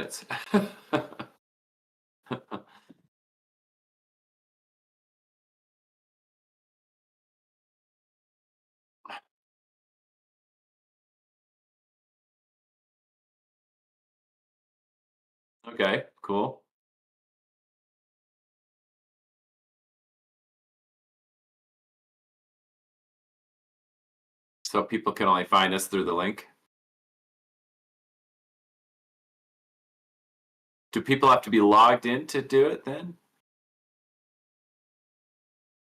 minutes. Okay, cool. So people can only find us through the link. Do people have to be logged in to do it then?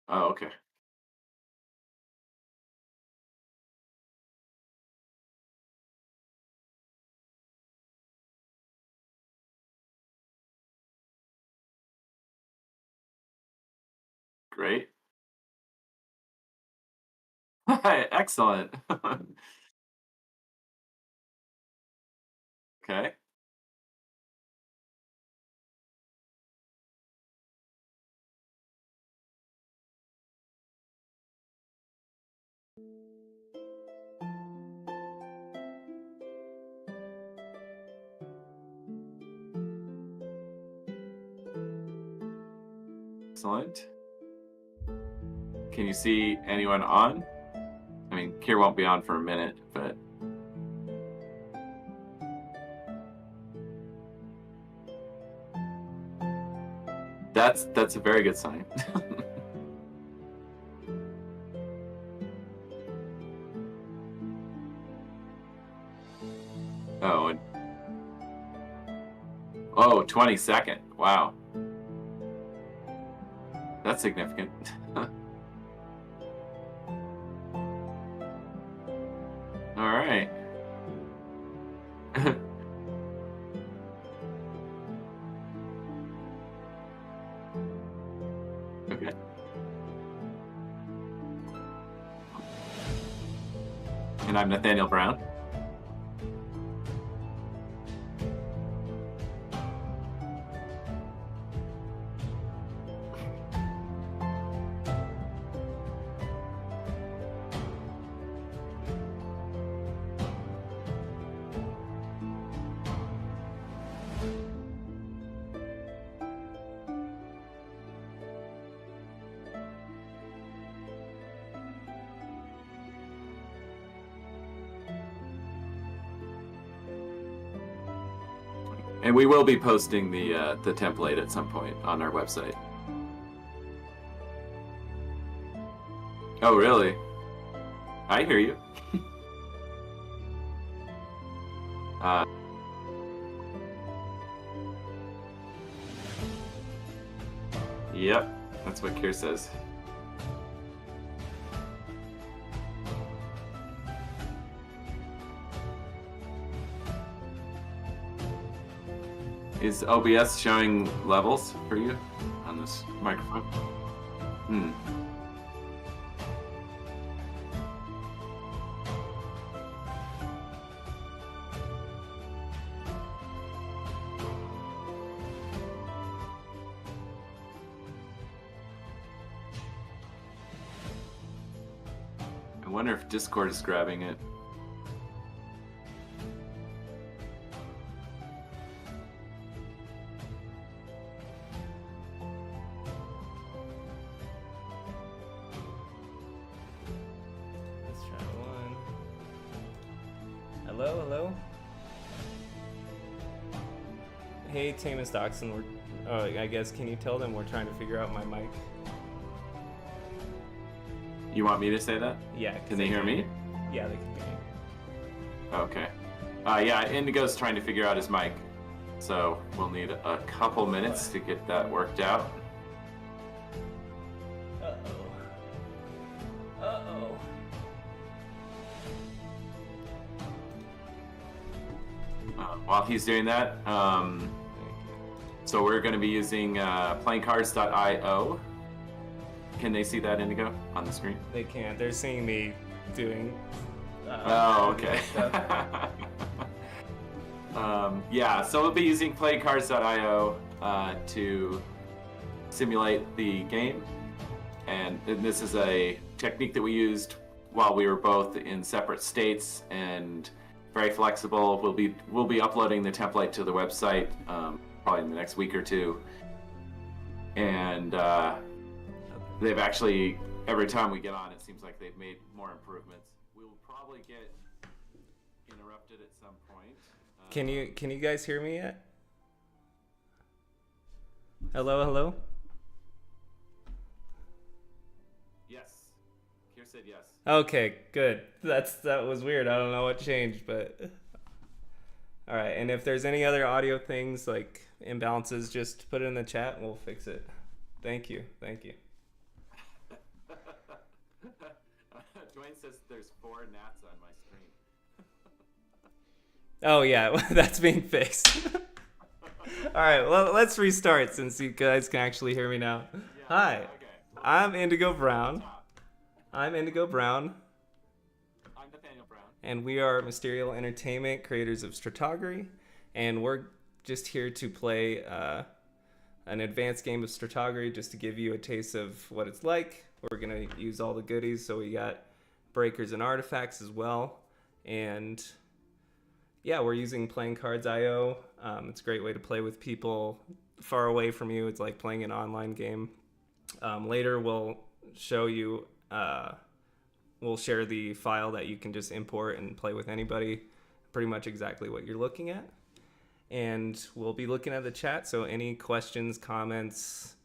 Oh, okay. Great. Excellent. Okay. Excellent. Can you see anyone on? I mean, Kier won't be on for a minute, but that's a very good sign. Oh, and oh, 22nd. Wow. That's significant. All right. Okay. And I'm Nathaniel Brown. And we will be posting the template at some point on our website. Oh, really? I hear you. uh, yep, that's what Kier says. Is OBS showing levels for you on this microphone? Hmm. I wonder if Discord is grabbing it. Hello? Hey, Tamus Doxson, I guess, can you tell them we're trying to figure out my mic? You want me to say that? Yeah. Can they hear me? Yeah, they can hear me. Okay. Yeah, Indigo's trying to figure out his mic. So we'll need a couple minutes to get that worked out. While he's doing that, so we're going to be using playingcards.io. Can they see that, Indigo, on the screen? They can't. They're seeing me doing. Oh, okay. Yeah, so we'll be using playingcards.io to simulate the game, and this is a technique that we used while we were both in separate states and very flexible. We'll be uploading the template to the website probably in the next week or two. And they've actually, every time we get on, it seems like they've made more improvements. We'll probably get interrupted at some point. Can you guys hear me yet? Hello? Yes. Kier said yes. Okay, good. That was weird. I don't know what changed, but all right. And if there's any other audio things like imbalances, just put it in the chat and we'll fix it. Thank you. Dwayne says there's 4 gnats on my screen. Oh yeah, that's being fixed. All right, well, let's restart since you guys can actually hear me now. Yeah, Hi, okay. I'm Indigo Brown. I'm Nathanael Brown. And we are Mysterial Entertainment, creators of Strataugury. And we're just here to play an advanced game of Strataugury just to give you a taste of what it's like. We're going to use all the goodies, so we got breakers and artifacts as well. And yeah, we're using Playing Cards IO. It's a great way to play with people far away from you. It's like playing an online game. Later, we'll show you, we'll share the file that you can just import and play with anybody, pretty much exactly what you're looking at. And we'll be looking at the chat, so any questions, comments,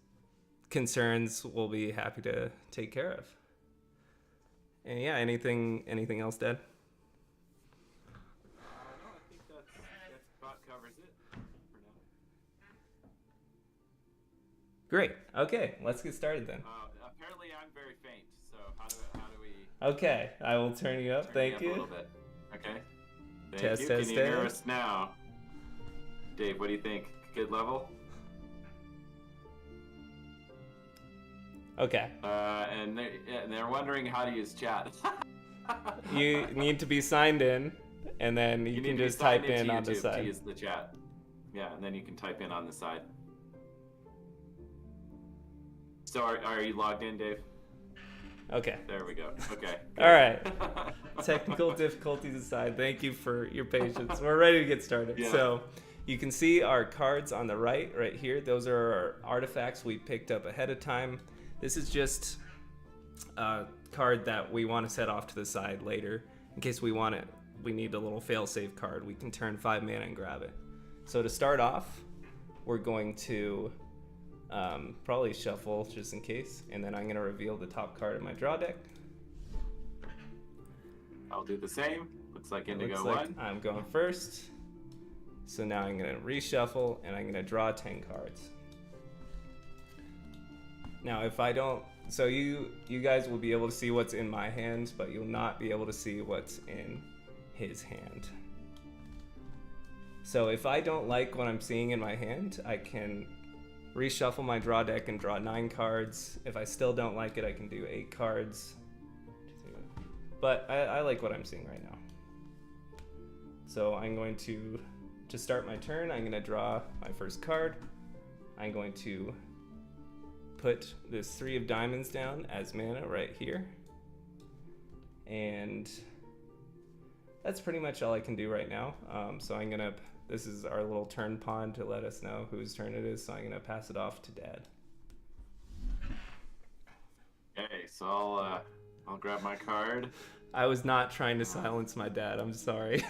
concerns, we'll be happy to take care of. And yeah, anything else, Dad? No, I think that about covers it for now. Great. Okay, let's get started then. Apparently, I'm very faint. So how do we? Okay, I will turn you up. Thank you. A little bit. Okay. Thank Test, you. test, Can you hear test. us now? Dave, what do you think? Good level? Okay. And they're wondering how to use chat. You need to be signed in, and then you can just type in on the to side. use the chat. Yeah, and then you can type in on the side. So are you logged in, Dave? Okay. There we go. Okay. All right. Technical difficulties aside, thank you for your patience. We're ready to get started. Yeah. So you can see our cards on the right here. Those are our artifacts we picked up ahead of time. This is just a card that we want to set off to the side later in case we want it. We need a little fail-safe card. We can turn 5 mana and grab it. So to start off, we're going to probably shuffle just in case, and then I'm going to reveal the top card of my draw deck. I'll do the same. Looks like Indigo Looks won. like I'm going first. So now I'm going to reshuffle, and I'm going to draw 10 cards. Now, if I don't, so you guys will be able to see what's in my hand, but you'll not be able to see what's in his hand. So if I don't like what I'm seeing in my hand, I can reshuffle my draw deck and draw 9 cards. If I still don't like it, I can do 8 cards. But I like what I'm seeing right now. So I'm going to start my turn, I'm going to draw my first card. I'm going to put this 3 of diamonds down as mana right here. And that's pretty much all I can do right now. So I'm gonna, this is our little turn pawn to let us know whose turn it is. So I'm gonna pass it off to Dad. Okay, so I'll grab my card. I was not trying to silence my dad, I'm sorry.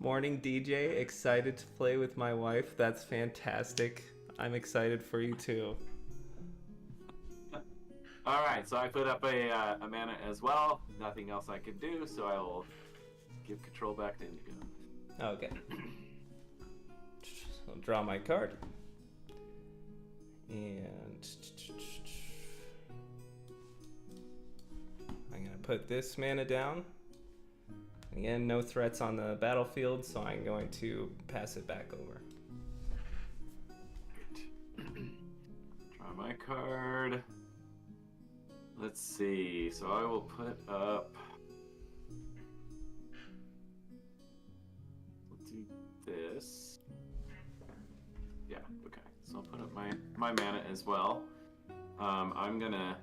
Morning DJ, excited to play with my wife. That's fantastic. I'm excited for you too. All right, so I put up a mana as well. Nothing else I could do, so I will give control back to Indigo. Okay. I'll draw my card. And I'm going to put this mana down. Again, no threats on the battlefield, so I'm going to pass it back over. Draw my card. Let's see. So I will put up. Let's do this. Yeah. Okay. So I'll put up my mana as well. I'm gonna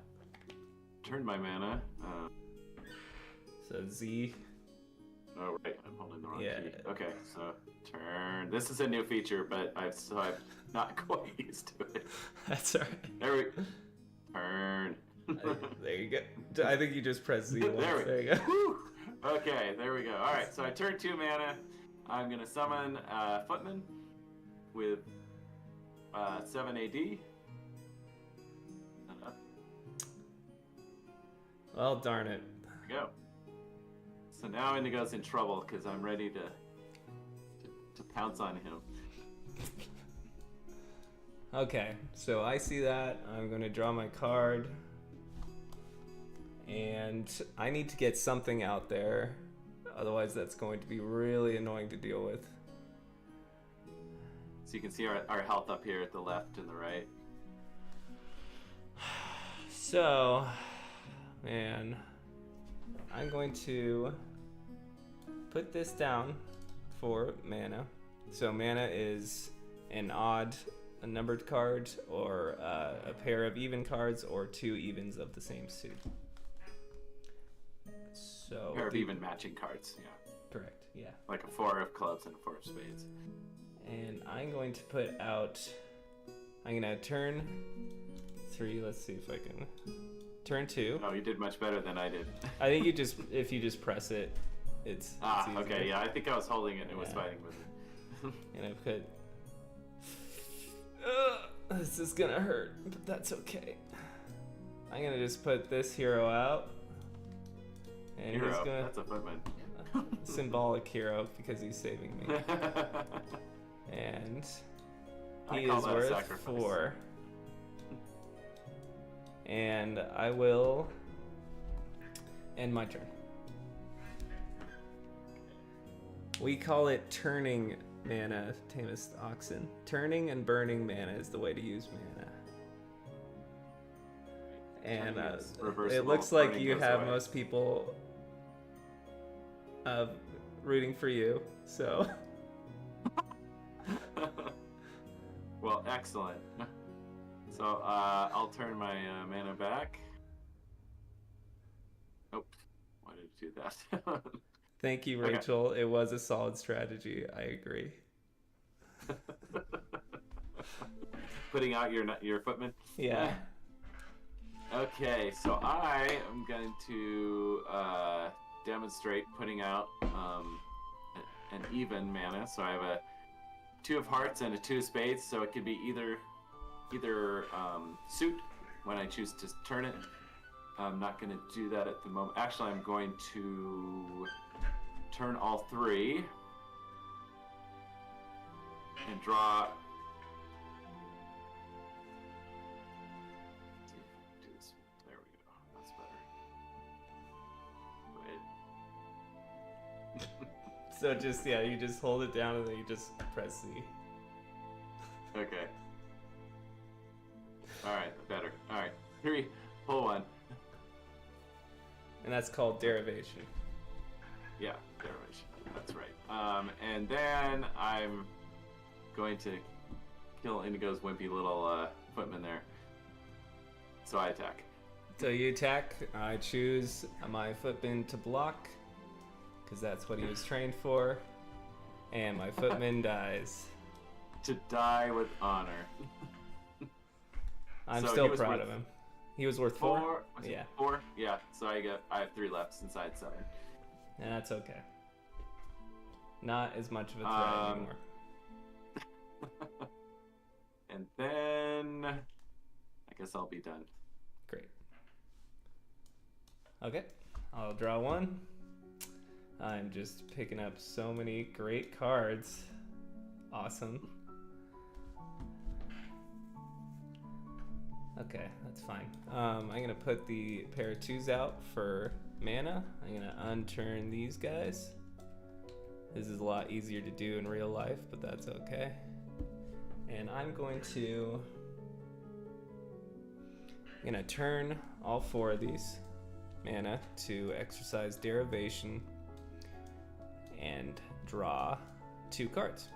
turn my mana. So Z. Oh, right. I'm holding the wrong Yeah. key. Okay, so turn. This is a new feature, but I'm not quite used to it. That's all right. There we turn. There you go. I think you just press Z once. There you go. Woo! Okay, there we go. All right, so I turn 2 mana. I'm gonna summon Footman with 7 AD. Well, darn it. There we go. So now Indigo's in trouble because I'm ready to pounce on him. Okay, so I see that. I'm going to draw my card. And I need to get something out there. Otherwise, that's going to be really annoying to deal with. So you can see our health up here at the left and the right. So, man, I'm going to put this down for mana. So mana is an odd numbered card, or a pair of even cards, or 2 evens of the same suit. So A pair of even matching cards, yeah. Correct, yeah. Like a 4 of clubs and a 4 of spades. And I'm going to put out, I'm going to turn 3, let's see if I can, turn 2. Oh, you did much better than I did. I think if you just press it, it's easier. Okay, yeah, I think I was holding it and it was fighting with it. And I put, this is gonna hurt, but that's okay. I'm gonna just put this hero out. And Hero, he's gonna, that's a Footman. symbolic hero because he's saving me. And I he call is that a worth sacrifice. 4. And I will end my turn. We call it turning mana, Tamest Oxen. Turning and burning mana is the way to use mana. And it looks like you have most people rooting for you, so. Well, excellent. So I'll turn my mana back. Oh, why did you do that? Thank you, Rachel. Okay. It was a solid strategy. I agree. Putting out your Footman? Yeah. Okay, so I am going to demonstrate putting out an even mana. So I have a 2 of hearts and a 2 of spades. So it could be either suit when I choose to turn it. I'm not going to do that at the moment. Actually, I'm going to turn all 3 and draw. There we go. That's better. So just, yeah, you just hold it down and then you just press C. Okay. Alright, better. Alright. 3, pull 1. And that's called derivation. Yeah, derivation. That's right. And then I'm going to kill Indigo's wimpy little Footman there. So I attack. So you attack. I choose my Footman to block, because that's what he was trained for. And my Footman dies. To die with honor. I'm still proud of him. He was worth 4? Yeah. 4? Yeah. So I have 3 left inside 7. And that's okay. Not as much of a threat anymore. And then I guess I'll be done. Great. Okay. I'll draw 1. I'm just picking up so many great cards. Awesome. Okay, that's fine. I'm going to put the pair of 2s out for mana. I'm going to unturn these guys. This is a lot easier to do in real life, but that's okay. And I'm going to turn all 4 of these mana to exercise derivation and draw 2 cards.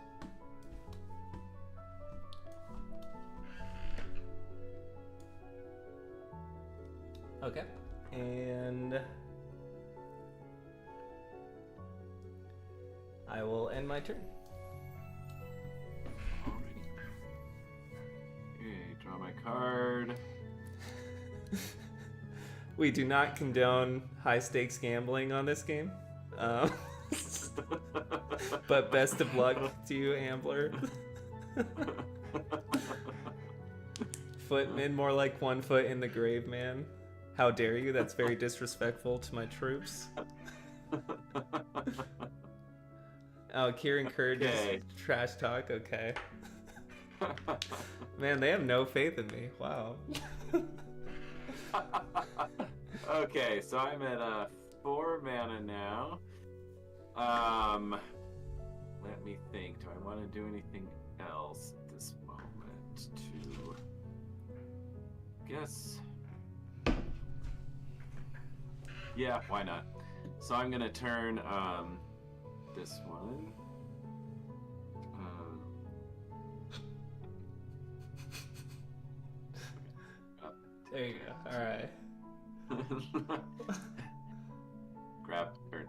Okay, and I will end my turn. Okay, draw my card. We do not condone high stakes gambling on this game. But best of luck to you, Ambler. Footman, more like 1 foot in the grave, man. How dare you? That's very disrespectful to my troops. Oh, Kieran Kurd is trash talk? Okay. Man, they have no faith in me. Wow. Okay, so I'm at 4 mana now. Let me think. Do I want to do anything else at this moment? To guess. Yeah, why not? So I'm gonna turn this one. There you go. All right. Grab turn.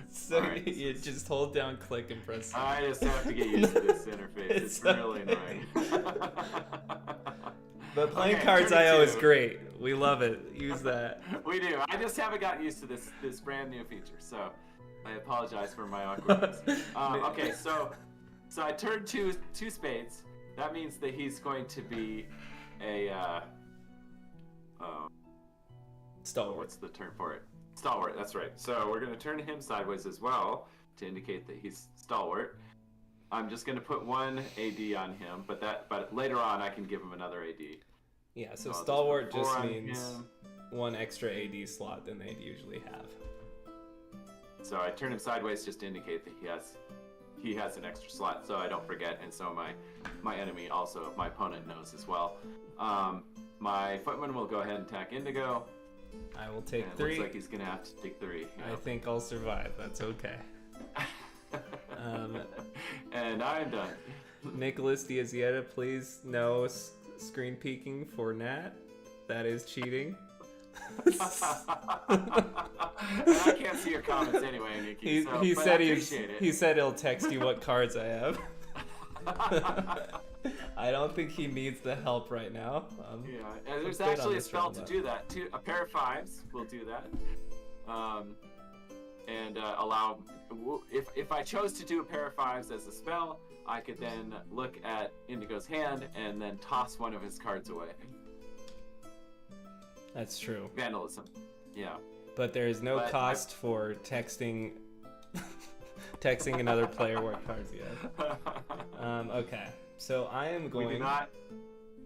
So right. You just hold down click and press. I just have to get used to this interface. It's really annoying. But playing Cards IO is great. We love it. Use that. We do. I just haven't gotten used to this brand new feature, so I apologize for my awkwardness. Okay, so I turned two spades. That means that he's going to be a stalwart. What's the term for it? Stalwart. That's right. So we're going to turn him sideways as well to indicate that he's stalwart. I'm just going to put 1 AD on him, but later on I can give him another AD. Yeah. So stalwart just means 1 extra AD slot than they'd usually have. So I turn him sideways just to indicate that he has an extra slot, so I don't forget, and so my enemy also, my opponent, knows as well. My footman will go ahead and attack Indigo. I will take and 3. Looks like he's gonna have to take 3. I think I'll survive. That's okay. And I'm done. Nicholas Diazieta, please no screen peeking for Nat. That is cheating. And I can't see your comments anyway, Nikki. He said he'll text you what cards I have. I don't think he needs the help right now. Yeah, and there's actually a spell to do that. A pair of 5s will do that, and allow. If I chose to do a pair of 5s as a spell, I could then look at Indigo's hand and then toss one of his cards away. That's true. Vandalism. Yeah. But there is no cost for texting another player what cards you have. Okay. So I am going. We do not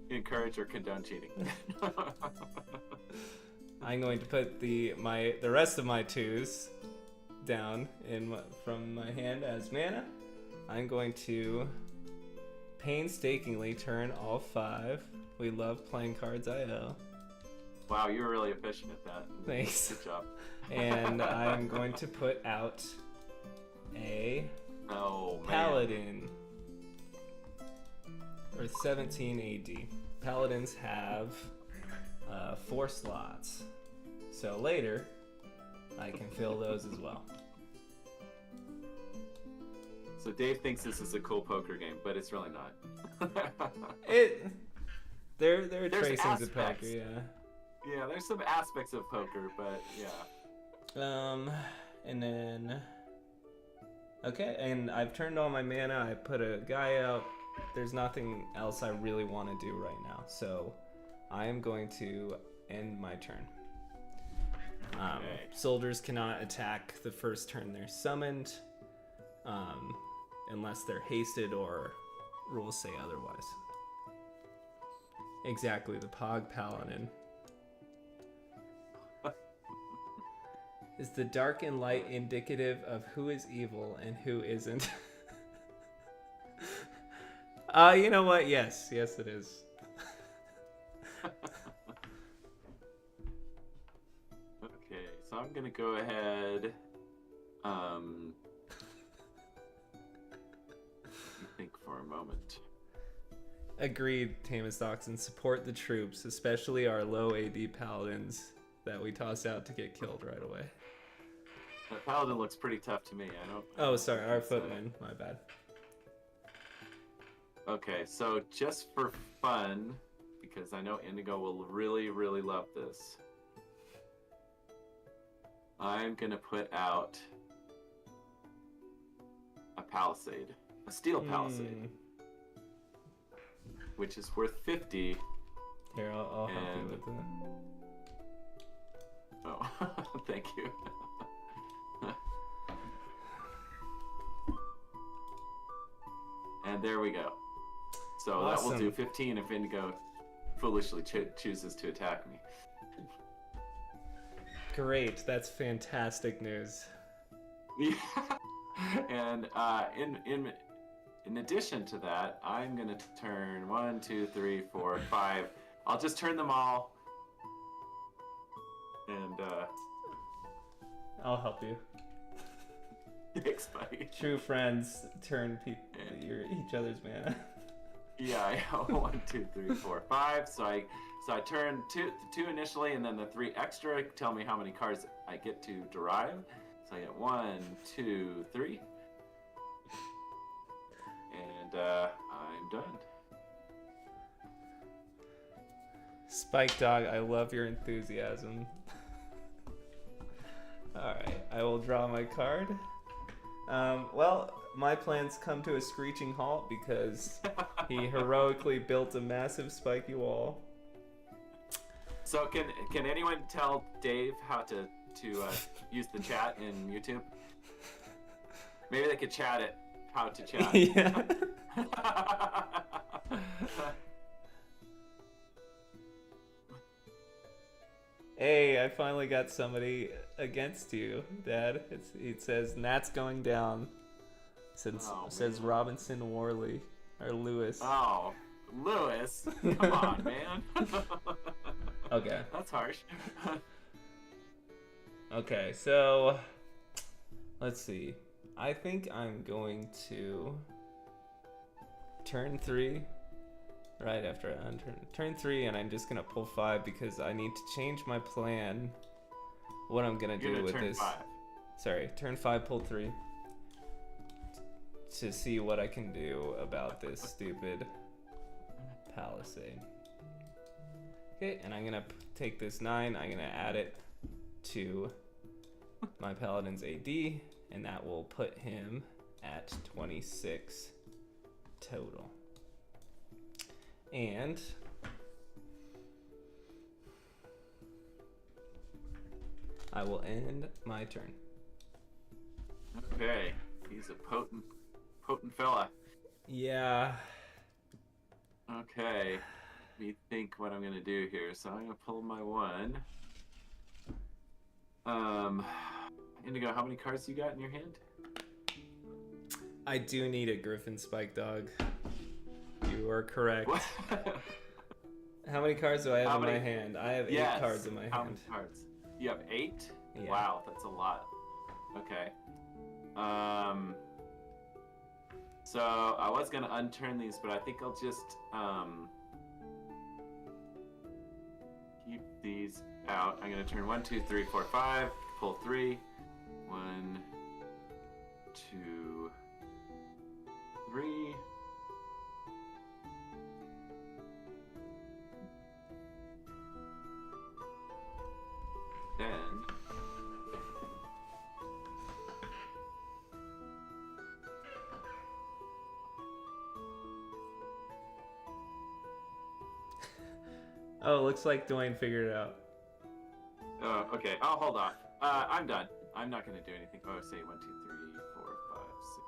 encourage or condone cheating. I'm going to put the rest of my 2s down from my hand as mana. I'm going to painstakingly turn all 5. We love playing Cards IO. Wow, you were really efficient at that. Thanks. Good job. And I'm going to put out a Paladin. Or 17 AD. Paladins have 4 slots. So later, I can fill those as well. So Dave thinks this is a cool poker game, but it's really not. There are tracings of poker, yeah. Yeah, there's some aspects of poker, but yeah. And then... Okay, and I've turned all my mana, I put a guy out. There's nothing else I really want to do right now, so I am going to end my turn. Soldiers cannot attack the first turn they're summoned, unless they're hasted or rules say otherwise. Exactly, the Pog Paladin. Is the dark and light indicative of who is evil and who isn't? You know what? Yes it is. Okay, so I'm gonna go ahead. Think for a moment. Agreed, Tamus Doxon. Support the troops, especially our low AD paladins that we toss out to get killed right away. The paladin looks pretty tough to me. I don't. Oh, sorry, our footman. My bad. Okay, so just for fun, because I know Indigo will really, really love this, I'm gonna put out a palisade, a steel palisade, which is worth 50. Here, I'll help you with that. Oh, thank you. And there we go. So awesome. That will do 15 if Indigo foolishly chooses to attack me. Great, that's fantastic news. Yeah. And in addition to that, I'm gonna turn 1, 2, 3, 4, 5. I'll just turn them all. And I'll help you. Thanks, buddy. True friends turn each other's mana. Yeah, I have 1, 2, 3, 4, 5. So I turn two initially, and then the 3 extra tell me how many cards I get to derive. So I get 1, 2, 3, and I'm done. Spike Dog, I love your enthusiasm. Alright, I will draw my card. Well, my plans come to a screeching halt because he heroically built a massive spiky wall. So can anyone tell Dave how to use the chat in YouTube? Maybe they could chat it how to chat. Yeah. Hey, I finally got somebody against you, Dad. It says Nat's going down. Says Robinson Worley or Lewis. Oh, Lewis! Come on, man. Okay. That's harsh. Okay, so let's see. I think I'm going to turn 3 right after I turn 3, and I'm just gonna pull 5 because I need to change my plan. What I'm gonna do with this? 5. Sorry, turn 5, pull 3 to see what I can do about this stupid palisade. Okay, and I'm gonna take this 9. I'm gonna add it to my paladin's AD, and that will put him at 26 total. And I will end my turn. Okay, he's a potent fella. Yeah. Okay, let me think what I'm gonna do here. So I'm gonna pull my 1. Indigo, how many cards you got in your hand? I do need a Griffin Spike Dog. You are correct. What? How many cards do I have in my hand? I have 8 cards in my hand. How many cards? You have 8? Yeah. Wow, that's a lot. Okay. So I was gonna unturn these, but I think I'll just keep these out. I'm gonna turn 1, 2, 3, 4, 5. Pull 3. 1, 2, 3. Then Oh, looks like Dwayne figured it out. oh, okay. I'll hold off. I'm done. I'm not going to do anything. Oh, say 1, 2, 3, 4, 5, 6,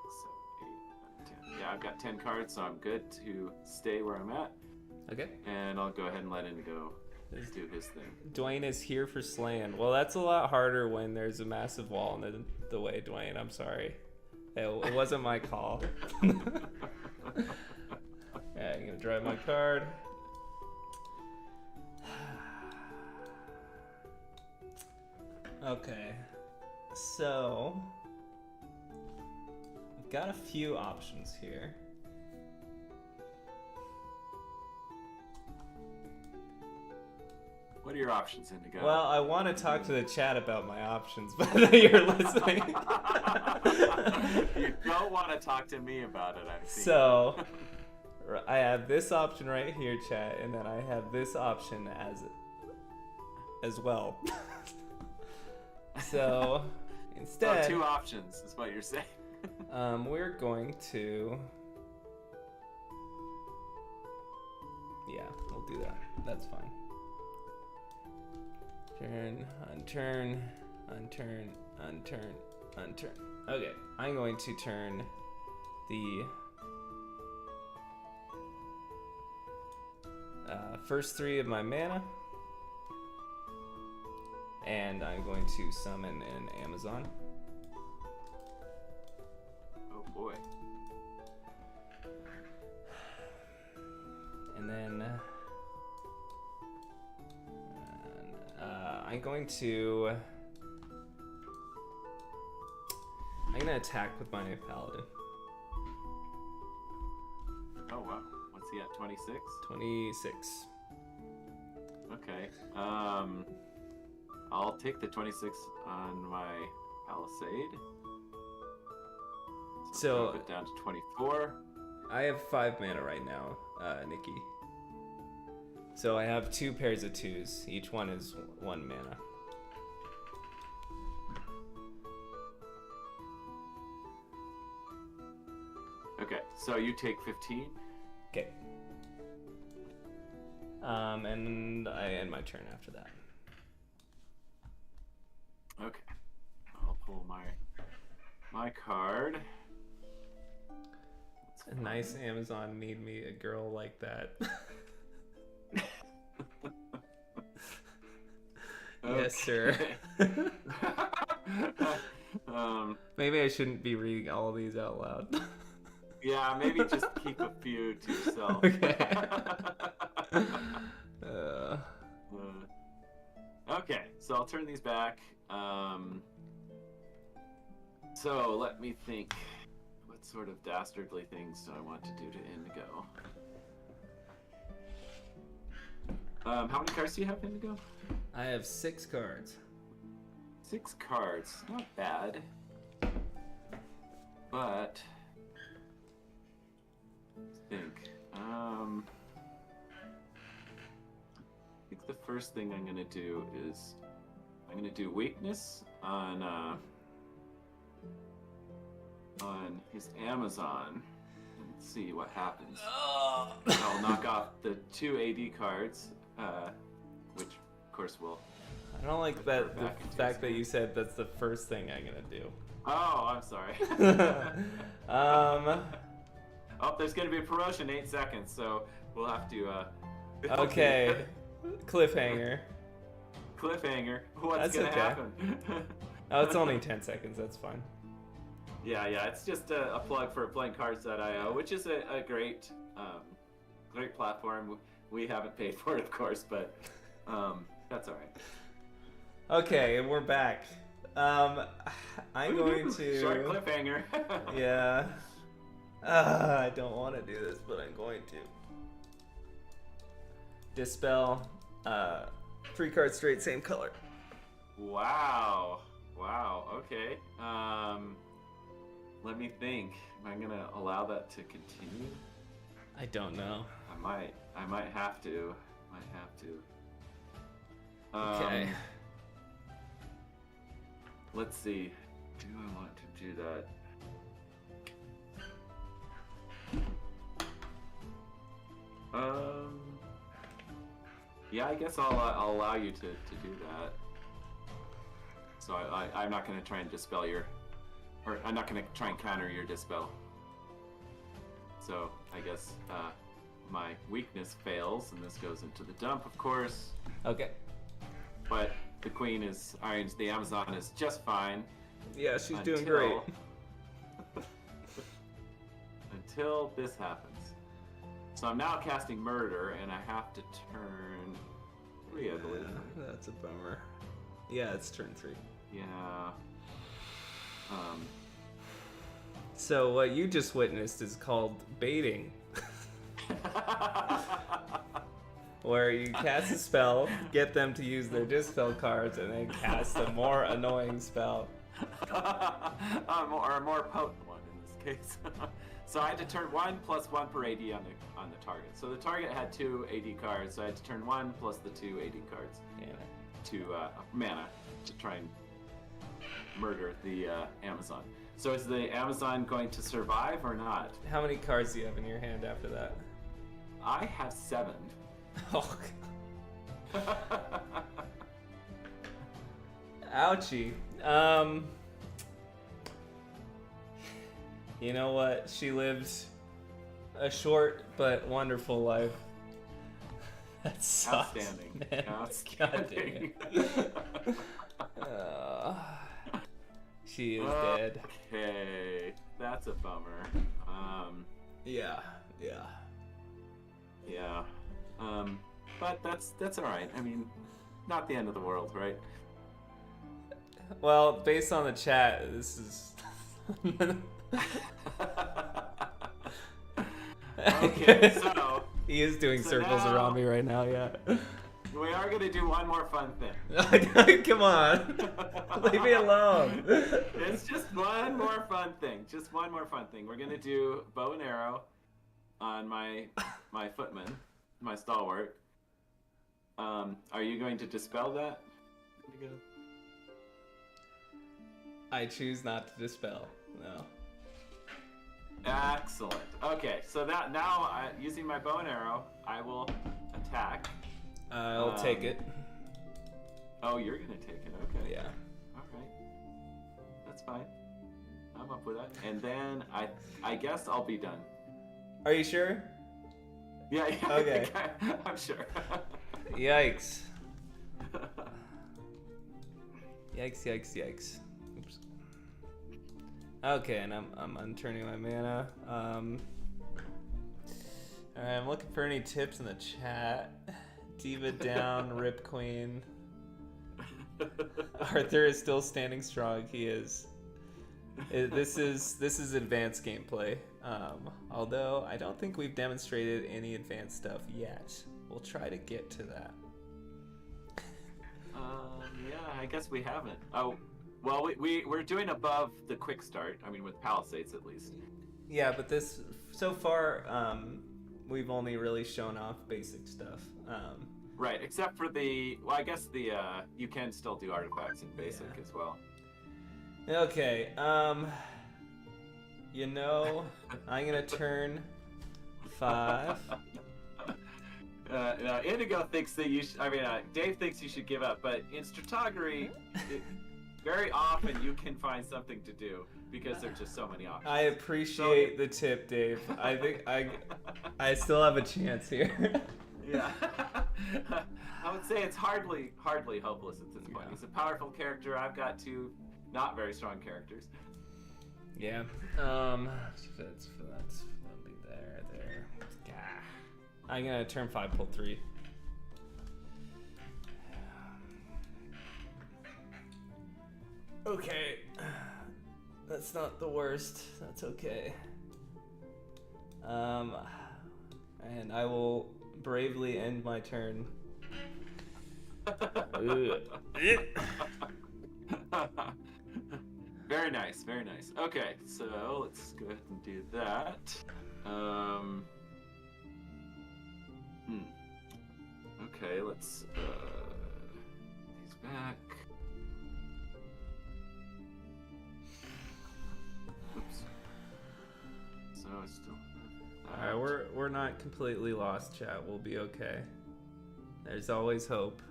7, 8, 9, 10. Yeah, I've got 10 cards, so I'm good to stay where I'm at. Okay. And I'll go ahead and let Indigo do his thing. Dwayne is here for slaying. Well, that's a lot harder when there's a massive wall in the way, Dwayne. I'm sorry. It wasn't my call. Yeah, I'm going to drive my card. Okay, so I've got a few options here. What are your options, Indigo? Well, I want to talk to the chat about my options, but you're listening. You don't want to talk to me about it, I think. So, I have this option right here, chat, and then I have this option as well. So, instead... So 2 options is what you're saying. We're going to... Yeah, we'll do that. That's fine. Turn, unturn, unturn, unturn, unturn. Okay, I'm going to turn the first 3 of my mana, and I'm going to summon an Amazon. Oh boy. And then I'm going to attack with my new paladin. Oh wow. What's he at? 26? 26. Okay. I'll take the 26 on my Palisade. So drop it down to 24. I have 5 mana right now, Nikki. So I have 2 pairs of 2s. Each one is 1 mana. Okay, so you take 15. Okay. And I end my turn after that. Okay. I'll pull my card. A nice Amazon need me a girl like that. Yes, sir. Maybe I shouldn't be reading all of these out loud. Yeah, maybe just keep a few to yourself. Okay. Okay, so I'll turn these back. So let me think. What sort of dastardly things do I want to do to Indigo? How many cards do you have, Indigo? I have 6 cards. 6 cards. Not bad. But... let's think. I think the first thing I'm going to do is... I'm going to do weakness on his Amazon. And see what happens. I'll knock off the 2 AD cards, which of course will... I don't like that the fact that you said that's the first thing I'm gonna do. Oh, I'm sorry. Oh, there's gonna be a promotion in 8 seconds, so we'll have to Okay. Cliffhanger. Cliffhanger. What's That's gonna okay. happen? Oh, it's only 10 seconds, that's fine. Yeah, it's just a plug for playingcards.io, which is a great great platform. We haven't paid for it, of course, but that's all right. Okay, and we're back. I'm going to... Short cliffhanger. Yeah. I don't want to do this, but I'm going to. Dispel. 3 cards straight, same color. Wow. Okay. Let me think. Am I gonna allow that to continue? I don't know. I might have to. Okay. Let's see. Do I want to do that? Yeah, I guess I'll allow you to do that. So I'm not going to try and dispel or I'm not going to try and counter your dispel. So I guess my weakness fails, and this goes into the dump, of course. Okay. But the the Amazon is just fine. Yeah, she's doing great. Until this happens. So I'm now casting Murder, and I have to turn 3, I believe. Yeah, that's a bummer. Yeah, it's turn 3. Yeah. So what you just witnessed is called baiting. where you cast a spell, get them to use their dispel cards, and then cast a more annoying spell. Or a more potent one in this case. So I had to turn 1 plus 1 per AD on the target. So the target had 2 AD cards, so I had to turn 1 plus the 2 AD cards to mana to try and murder the Amazon. So is the Amazon going to survive or not? How many cards do you have in your hand after that? I have 7. Oh. Ouchie. You know what? She lives a short but wonderful life. That sucks. Outstanding. Man. Outstanding. She is dead. Okay, that's a bummer. Yeah. But that's all right. I mean, not the end of the world, right? Well, based on the chat, this is. Okay, so he is doing circles now, around me right now. Yeah. We are gonna do one more fun thing. Come on, leave me alone. It's just one more fun thing. Just one more fun thing. We're gonna do bow and arrow on my footman, my stalwart. Are you going to dispel that? I choose not to dispel. No. Excellent. Okay, so that now using my bow and arrow, I will attack. I'll take it. Oh, you're gonna take it. Okay. Yeah. All right. That's fine. I'm up with that. And then I guess I'll be done. Are you sure? Yeah. Okay. I'm sure. Yikes. Yikes. Oops. Okay, and I'm unturning my mana. Alright, I'm looking for any tips in the chat. Diva down, Rip Queen. Arthur is still standing strong. He is. This is advanced gameplay. Although I don't think we've demonstrated any advanced stuff yet. We'll try to get to that. Yeah, I guess we haven't. Oh, well, we're doing above the quick start. I mean, with Palisades at least. Yeah, but this so far, we've only really shown off basic stuff. Right, except for well, I guess you can still do artifacts in basic as well. Okay, you know, I'm gonna turn 5. Indigo thinks that Dave thinks you should give up, but in Strataugury, very often you can find something to do because there's just so many options. I appreciate the tip, Dave. I think I still have a chance here. Yeah. I would say it's hardly hopeless at this point. He's a powerful character. I've got 2 not very strong characters. Yeah. That's be there. I'm gonna turn 5, pull 3. Okay. That's not the worst. That's okay. And I will bravely end my turn. Very nice, very nice. Okay, so let's go ahead and do that. Okay, let's these back. Oops. So it's still. Alright, we're not completely lost, chat. We'll be okay. There's always hope.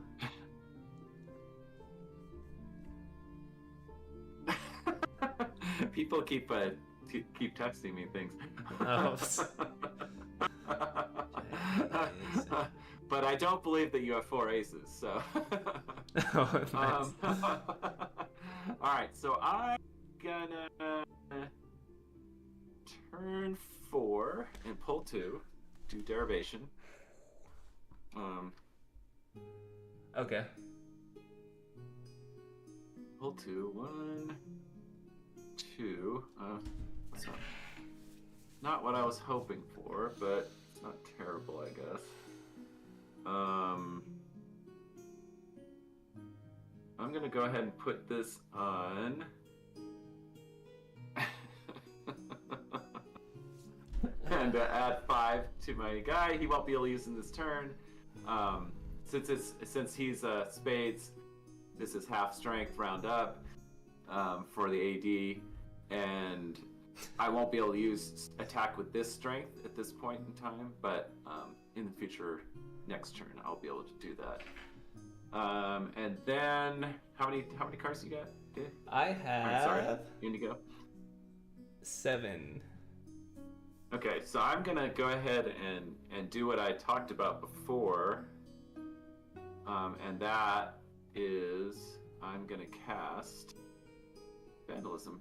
People keep texting me things. Oh. But I don't believe that you have 4 aces, so. Oh, nice. All right, so I'm gonna turn 4 and pull 2, do derivation. Okay. Pull 2, 1, 2. That's not what I was hoping for, but it's not terrible, I guess. I'm gonna go ahead and put this on. And add 5 to my guy. He won't be able to use in this turn. Since he's spades, this is half strength round up for the AD, and I won't be able to use attack with this strength at this point in time. But in the future, next turn, I'll be able to do that. And then how many cards you got? Dave? I have Indigo. 7. Okay, so I'm gonna go ahead and do what I talked about before, and that is I'm gonna cast Vandalism.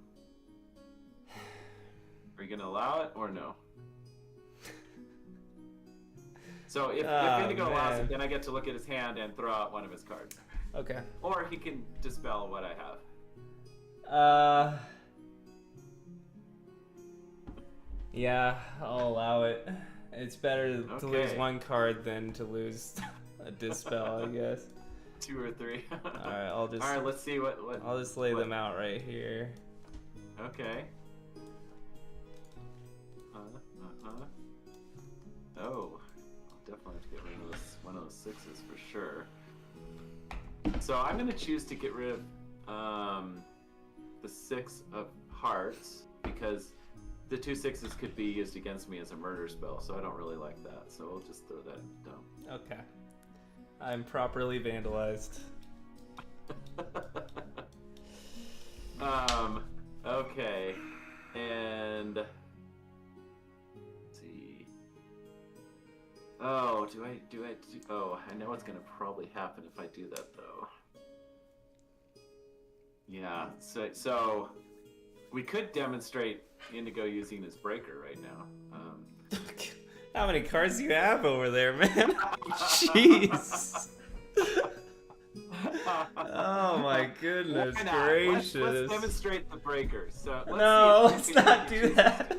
Are you gonna allow it or no? So if Indigo allows it, then I get to look at his hand and throw out one of his cards. Okay. Or he can dispel what I have. Yeah, I'll allow it. It's better to lose one card than to lose a dispel, I guess. 2 or 3. Alright, Alright, let's see what I'll just lay them out right here. Okay. Oh, I'll definitely have to get rid of one of those 6s for sure. So I'm gonna choose to get rid of the 6 of hearts because the 2 6s could be used against me as a murder spell, so I don't really like that. So I'll just throw that down. Okay. I'm properly vandalized. Okay. And let's see. Oh, do I oh, I know what's gonna probably happen if I do that though. Yeah, so we could demonstrate Indigo using his breaker right now. How many cards do you have over there, man? Jeez. Oh my goodness gracious. Let's demonstrate the breaker. So let's not do that.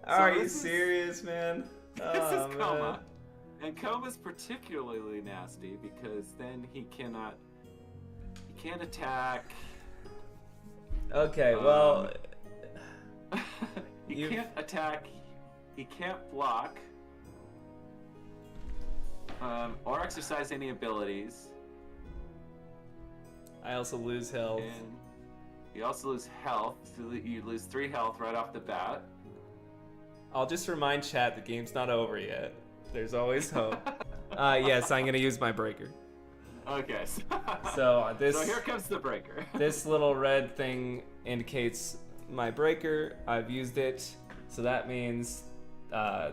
Are you serious, man? This is Coma. And Coma's particularly nasty because then he can't attack. Okay, well, he can't attack. He can't block. Or exercise any abilities. I also lose health. And you also lose health. So you lose 3 health right off the bat. I'll just remind chat the game's not over yet. There's always hope. Yes, I'm gonna use my breaker. Okay. So here comes the breaker. This little red thing indicates my breaker. I've used it, so that means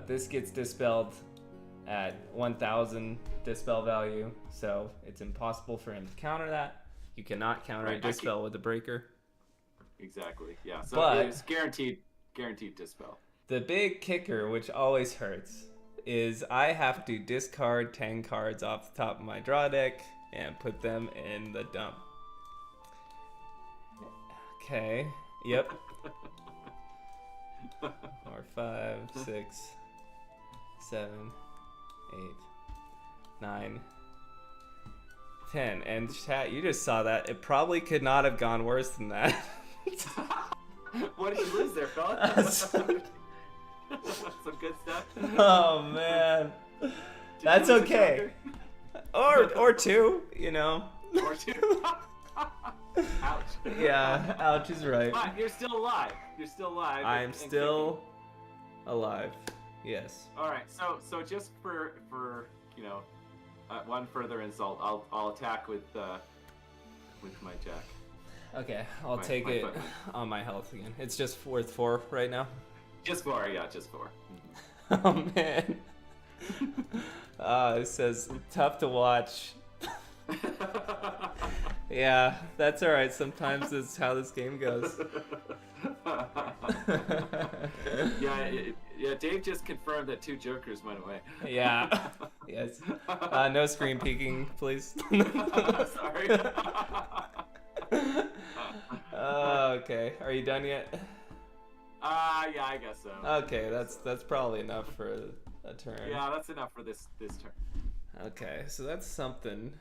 this gets dispelled at 1,000 dispel value. So it's impossible for him to counter that. You cannot counter a dispel with the breaker. Exactly. Yeah. So it's guaranteed dispel. The big kicker, which always hurts, is I have to discard 10 cards off the top of my draw deck and put them in the dump. Okay. Yep. 4, 5, 6, 7, 8, 9, 10. And chat, you just saw that. It probably could not have gone worse than that. What did you lose there, fella? Some good stuff. Oh man, that's okay. Or 2, you know. Or 2. Ouch. Yeah, ouch is right. But you're still alive. I'm still alive. Yes. All right. So just for one further insult, I'll attack with my jack. Okay, I'll take it on my health again. It's just worth 4 right now. Just 4, yeah, just 4. Oh man. It says tough to watch. Yeah, that's all right. Sometimes it's how this game goes. Yeah. Dave just confirmed that 2 jokers went away. Yeah. Yes. No screen peeking, please. Sorry. Okay. Are you done yet? Yeah, I guess so. Okay, that's probably enough for a turn. Yeah, that's enough for this turn. Okay, so that's something,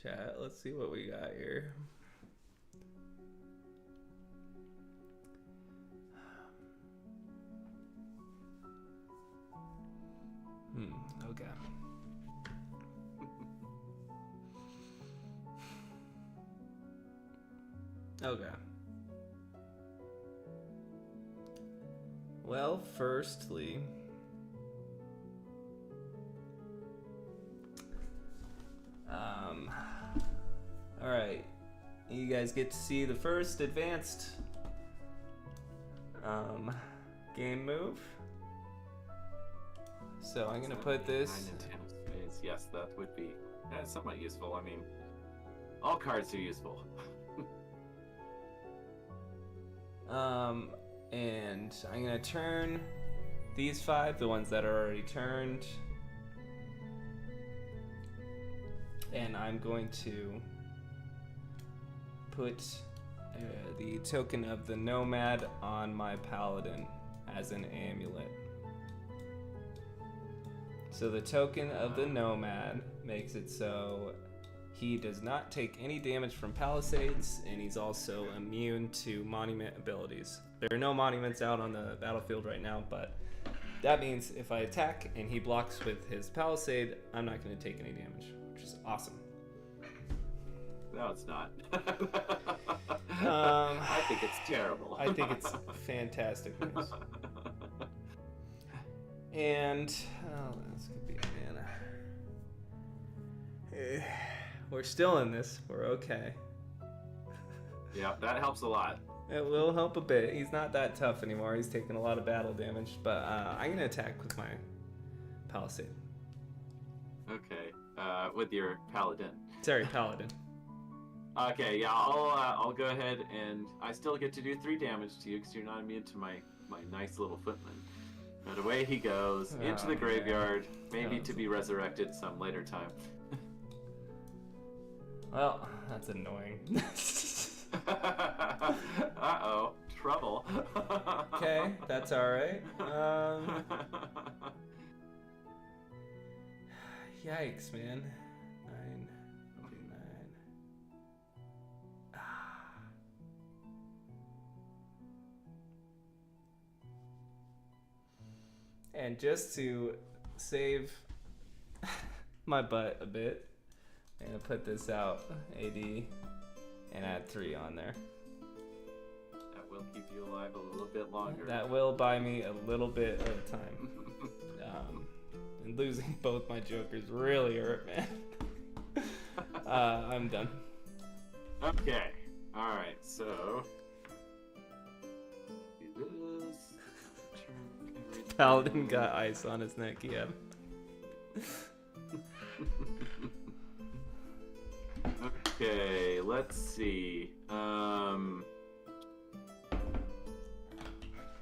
chat. Let's see what we got here. Okay. Okay. Well, firstly, all right, you guys get to see the first advanced game move. So I'm gonna put this. Nintendo Space. Yes, that would be somewhat useful. I mean, all cards are useful. And I'm gonna turn these 5, the ones that are already turned, and I'm going to put the token of the Nomad on my Paladin as an amulet. So the token of the Nomad makes it so he does not take any damage from palisades, and he's also immune to monument abilities. There are no monuments out on the battlefield right now, but that means if I attack and he blocks with his palisade, I'm not going to take any damage, which is awesome. No, it's not. I think it's terrible. I think it's fantastic news. And this could be a mana. We're still in this. We're okay. Yeah, that helps a lot. It will help a bit. He's not that tough anymore. He's taking a lot of battle damage, but I'm gonna attack with my palisade. Okay, with your paladin. Sorry, paladin. Okay, yeah, I'll go ahead, and I still get to do 3 damage to you because you're not immune to my nice little footman. And away he goes into the graveyard, maybe to be resurrected some later time. Well, that's annoying. Uh-oh, trouble. Okay, that's alright. Yikes, man. 9, 9. And just to save my butt a bit, I'm gonna put this out, AD, and add 3 on there. That will keep you alive a little bit longer. That will buy me a little bit of time. And losing both my jokers really hurt, man. I'm done. Okay. Alright, so... do this. Paladin got ice on his neck, yeah. Okay, let's see. What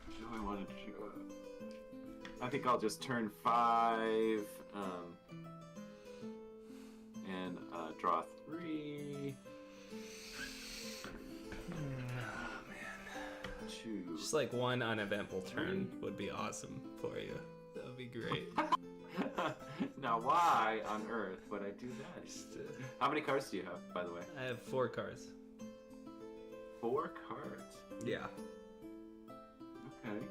do I want to do? I think I'll just turn 5, and draw 3. Oh, man. 2. Just like one uneventful turn would be awesome for you. That would be great. Now, why on earth would I do that? How many cards do you have, by the way? I have 4 cards. 4 cards? Yeah. Okay.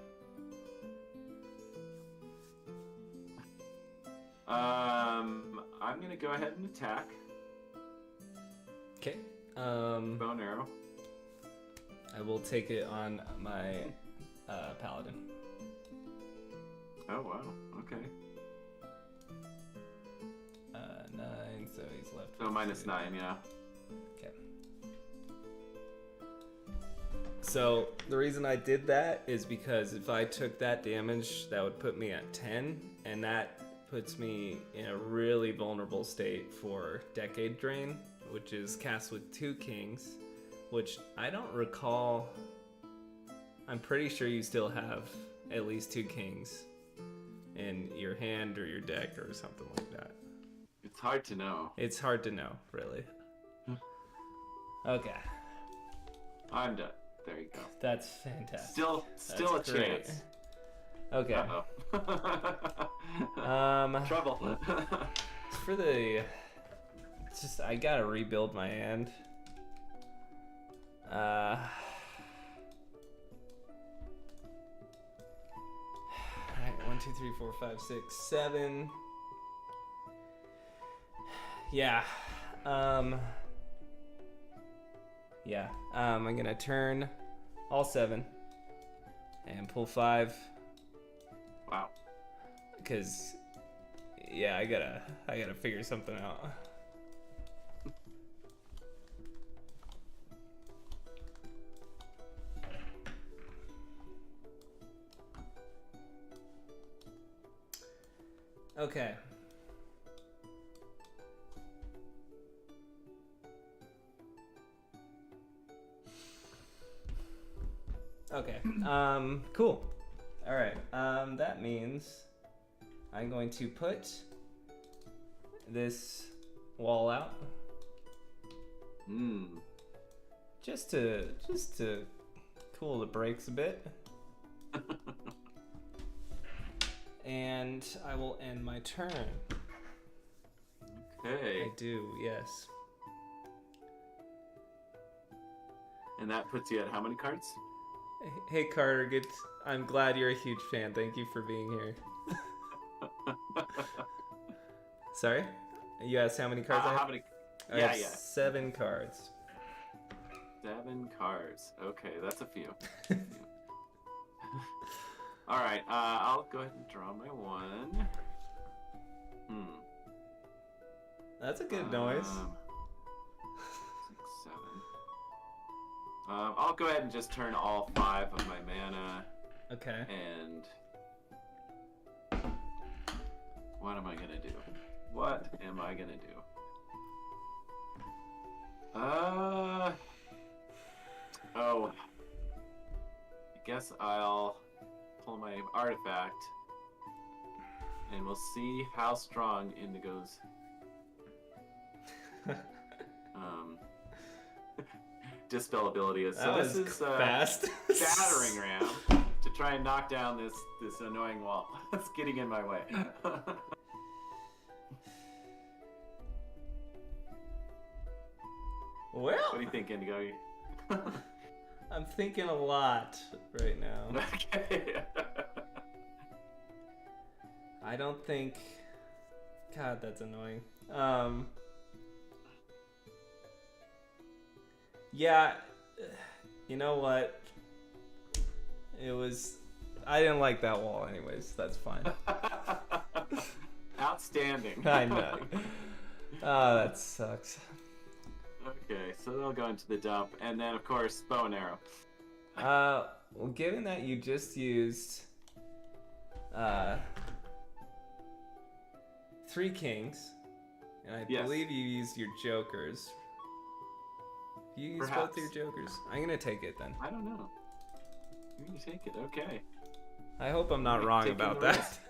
I'm gonna go ahead and attack. Okay. Bow and arrow. I will take it on my paladin. Oh wow. Okay. 9, so he's left. So minus 9, yeah. Okay. So the reason I did that is because if I took that damage, that would put me at 10, and that puts me in a really vulnerable state for Decade Drain, which is cast with 2 kings, which I don't recall. I'm pretty sure you still have at least 2 kings in your hand or your deck or something like that. It's hard to know. It's hard to know, really. Okay. I'm done. There you go. That's fantastic. Still That's a great. chance. Okay. Uh-oh. Trouble. For the... It's just, I gotta rebuild my hand. Alright, 1, 2, 3, 4, 5, 6, 7. Yeah. I'm gonna turn all 7 and pull 5. Wow. Because, yeah, I gotta figure something out. Okay. Okay. Cool. All right. That means I'm going to put this wall out. Just to cool the brakes a bit. And I will end my turn. Okay. I do, yes. And that puts you at how many cards? Hey Carter, I'm glad you're a huge fan. Thank you for being here. Sorry? You asked how many cards I have? How many? I have 7 cards. 7 cards. Okay, that's a few. All right, I'll go ahead and draw my 1. That's a good noise. 6, 7. I'll go ahead and just turn all 5 of my mana. Okay. And what am I gonna do? Oh, I guess I'll pull my artifact, and we'll see how strong Indigo's dispel ability is. So this is fast. Battering Ram to try and knock down this annoying wall that's getting in my way. Well, what do you think, Indigo? I'm thinking a lot right now. Okay. I don't think... God, that's annoying. Yeah, you know what? I didn't like that wall anyways. That's fine. Outstanding. I know. Oh, that sucks. Okay, so they'll go into the dump, and then of course bow and arrow. Well, given that you just used 3 kings, and I believe you used your jokers. You used both your jokers. I'm gonna take it then. I don't know. You're gonna take it, okay. I hope I'm not wrong about that.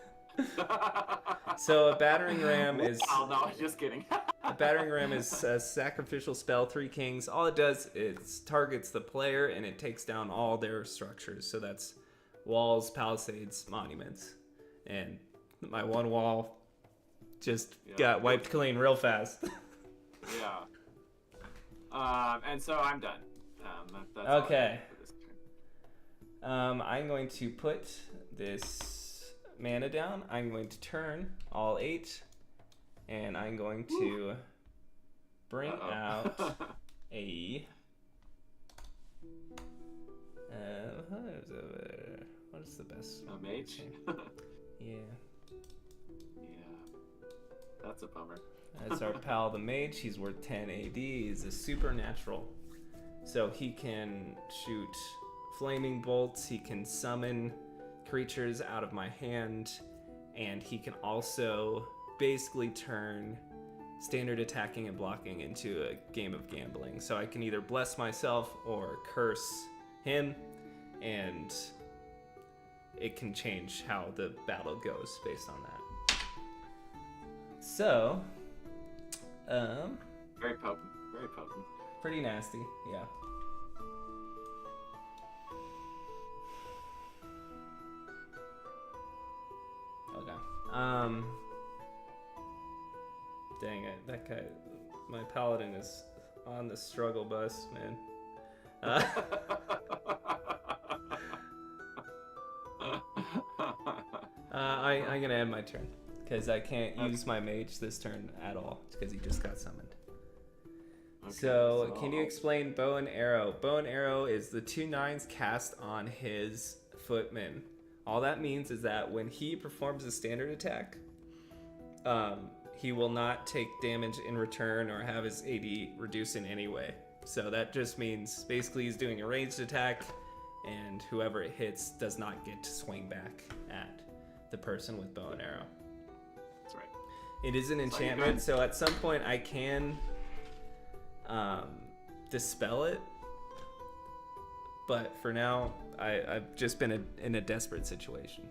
So a battering ram is... Oh, no, just kidding. A battering ram is a sacrificial spell, 3 kings. All it does is targets the player and it takes down all their structures. So that's walls, palisades, monuments. And my 1 wall just got wiped clean real fast. Yeah. And so I'm done. That's okay. I'm going to put this mana down. I'm going to turn all 8, and I'm going to bring out a. What is the best? A mage. Yeah. That's a bummer. That's our pal, the mage. He's worth 10 AD. He's a supernatural, so he can shoot flaming bolts. He can summon creatures out of my hand, and he can also basically turn standard attacking and blocking into a game of gambling. So I can either bless myself or curse him, and it can change how the battle goes based on that. So, very potent. Very potent. Pretty nasty, yeah. Dang it, that guy, my paladin is on the struggle bus, man. I'm gonna end my turn because I can't use my mage this turn at all because he just got summoned. Okay, so can you explain bow and arrow? Bow and arrow is the 2 9s cast on his footman. All that means is that when he performs a standard attack, he will not take damage in return or have his AD reduced in any way. So that just means basically he's doing a ranged attack, and whoever it hits does not get to swing back at the person with bow and arrow. That's right. It is an enchantment, so at some point I can dispel it. But for now, I've just been in a desperate situation.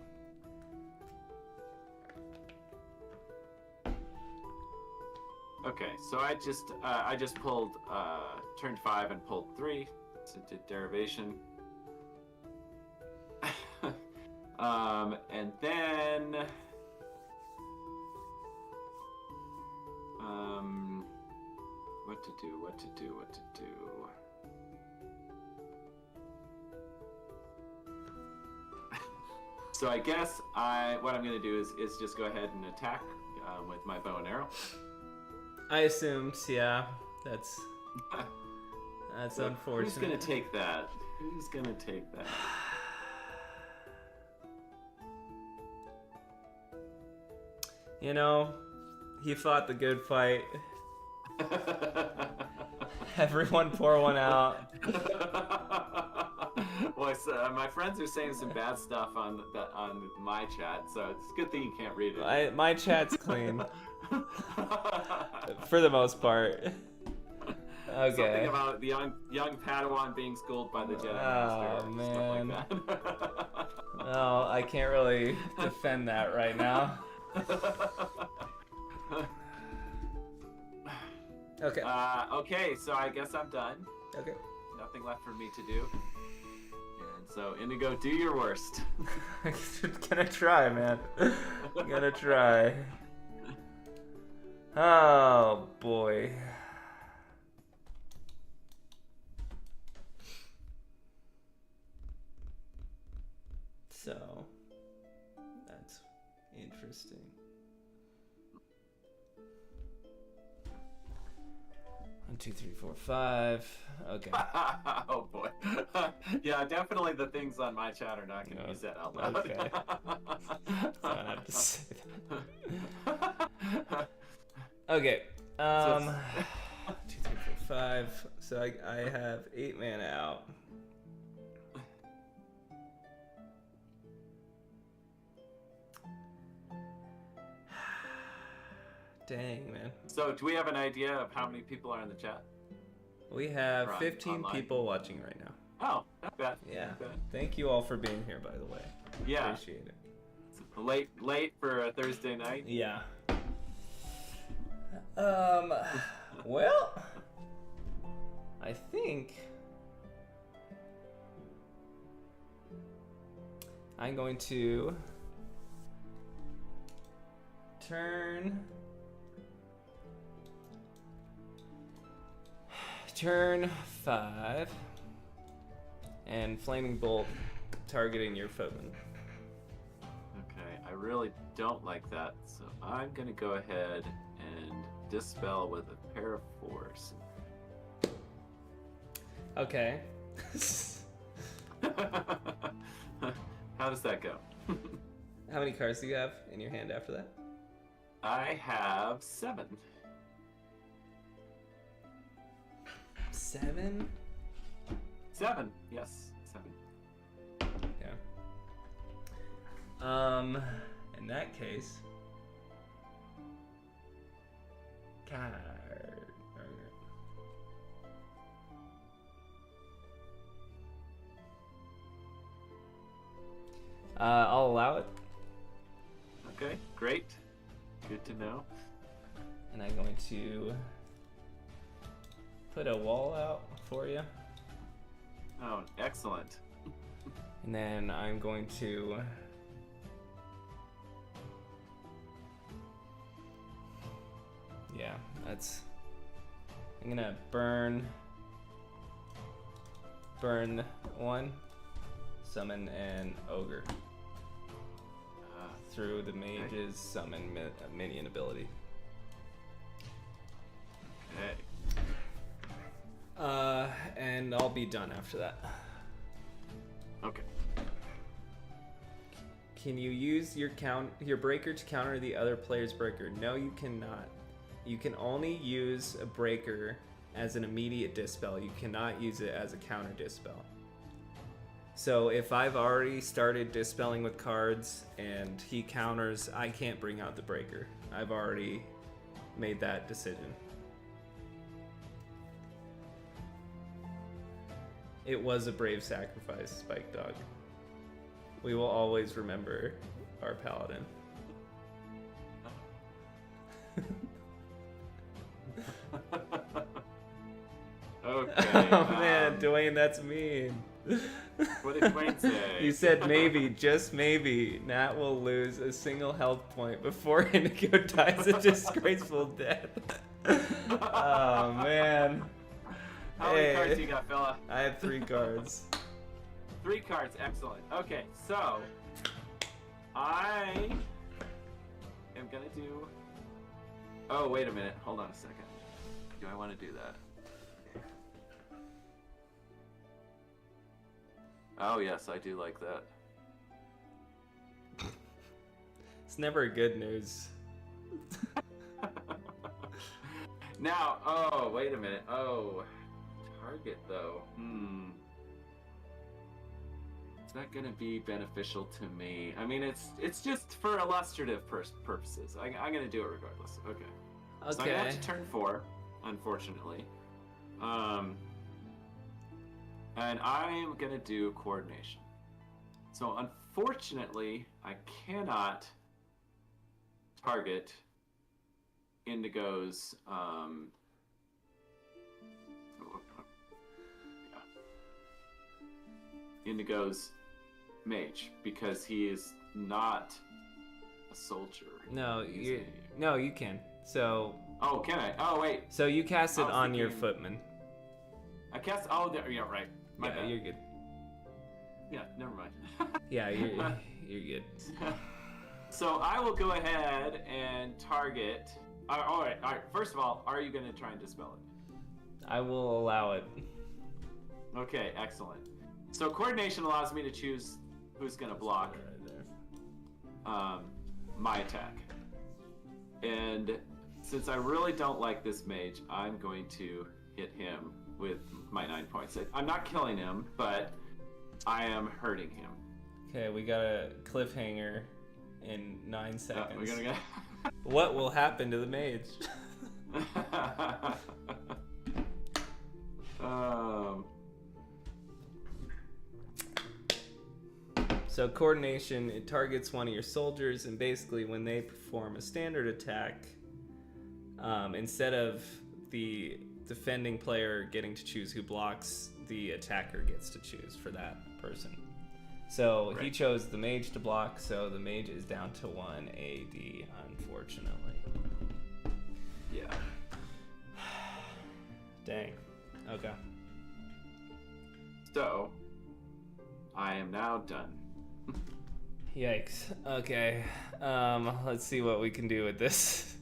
Okay, so I just pulled turned 5 and pulled 3. So did derivation. And then what to do. So I guess what I'm gonna do is just go ahead and attack with my bow and arrow. I assumed, yeah. That's unfortunate. Who's gonna take that? Who's gonna take that? You know, he fought the good fight. Everyone pour one out. Well, my friends are saying some bad stuff on my chat, so it's a good thing you can't read it. My chat's clean. For the most part. Okay. Something about the young Padawan being schooled by the Jedi Master. Oh, man. Stuff like that. Well, I can't really defend that right now. Okay. Okay, so I guess I'm done. Okay. Nothing left for me to do. And so, Indigo, do your worst. Gonna try, man. Gonna try. Oh, boy. So, that's interesting. 1, 2, 3, 4, 5. Okay. Oh boy. Yeah, definitely the things on my chat are not going to be said out loud. Okay. So I have to say that. Okay. 2, 3, 4, 5. So I have 8 mana out. Dang, man. So, do we have an idea of how many people are in the chat? We have 15 people watching right now. Oh, not bad. Yeah. Not bad. Thank you all for being here, by the way. Yeah. Appreciate it. It's late for a Thursday night. Yeah. Well, I think I'm going to turn 5 and Flaming Bolt targeting your footman. Okay, I really don't like that, so I'm gonna go ahead and dispel with a pair of 4s. Okay. How does that go? How many cards do you have in your hand after that? I have 7. 7? 7, yes, 7. Yeah. In that case, I'll allow it. Okay, great. Good to know. And I'm going to put a wall out for you. Oh, excellent. And then I'm going to Yeah, that's... I'm gonna burn 1, summon an ogre through the mage's summon minion ability. Okay. And I'll be done after that. Okay. Can you use your breaker to counter the other player's breaker? No, you cannot. You can only use a breaker as an immediate dispel. You cannot use it as a counter dispel. So if I've already started dispelling with cards and he counters, I can't bring out the breaker. I've already made that decision. It was a brave sacrifice, Spike Dog. We will always remember our paladin. Okay. Oh man, Dwayne, that's mean. What did Dwayne say? He said maybe, just maybe, Nat will lose a single health point before Indigo dies a disgraceful death. Oh man. How many cards you got, fella? I have 3 cards. 3 cards, excellent. Okay, so I am gonna do. Oh, wait a minute. Hold on a second. Do I want to do that? Oh yes, I do like that. It's never good news. Now, oh, wait a minute. Oh, target though. It's not gonna be beneficial to me. I mean, it's just for illustrative purposes. I'm gonna do it regardless. Okay. So I'm gonna have to turn 4, unfortunately. And I'm gonna do coordination. So unfortunately, I cannot target Indigo's Indigo's mage because he is not a soldier. No, you can. So. Oh, can I? Oh, wait. So you cast it on your footman. I cast. Oh, yeah, right. My bad. You're good. Yeah, never mind. Yeah, you're good. So I will go ahead and target. All right. First of all, are you going to try and dispel it? I will allow it. Okay, excellent. So coordination allows me to choose who's going to block my attack. And since I really don't like this mage, I'm going to hit him with my 9 points. I'm not killing him, but I am hurting him. Okay, we got a cliffhanger in 9 seconds. We're gonna get... What will happen to the mage? So coordination, it targets one of your soldiers, and basically when they perform a standard attack, instead of the defending player getting to choose who blocks, the attacker gets to choose for that person. So He chose the mage to block, so the mage is down to 1 AD, unfortunately. Yeah. Dang. Okay. So, I am now done. Yikes. Okay. Let's see what we can do with this.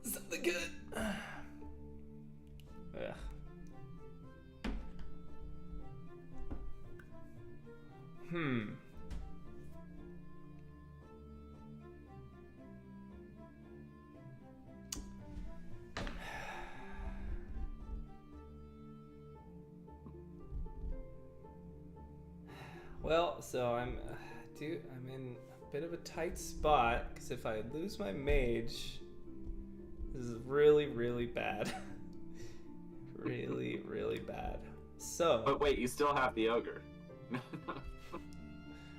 Something good. Ugh. Well, so I'm in a bit of a tight spot because if I lose my mage, this is really, really bad. Really, really bad. So. But wait, you still have the ogre.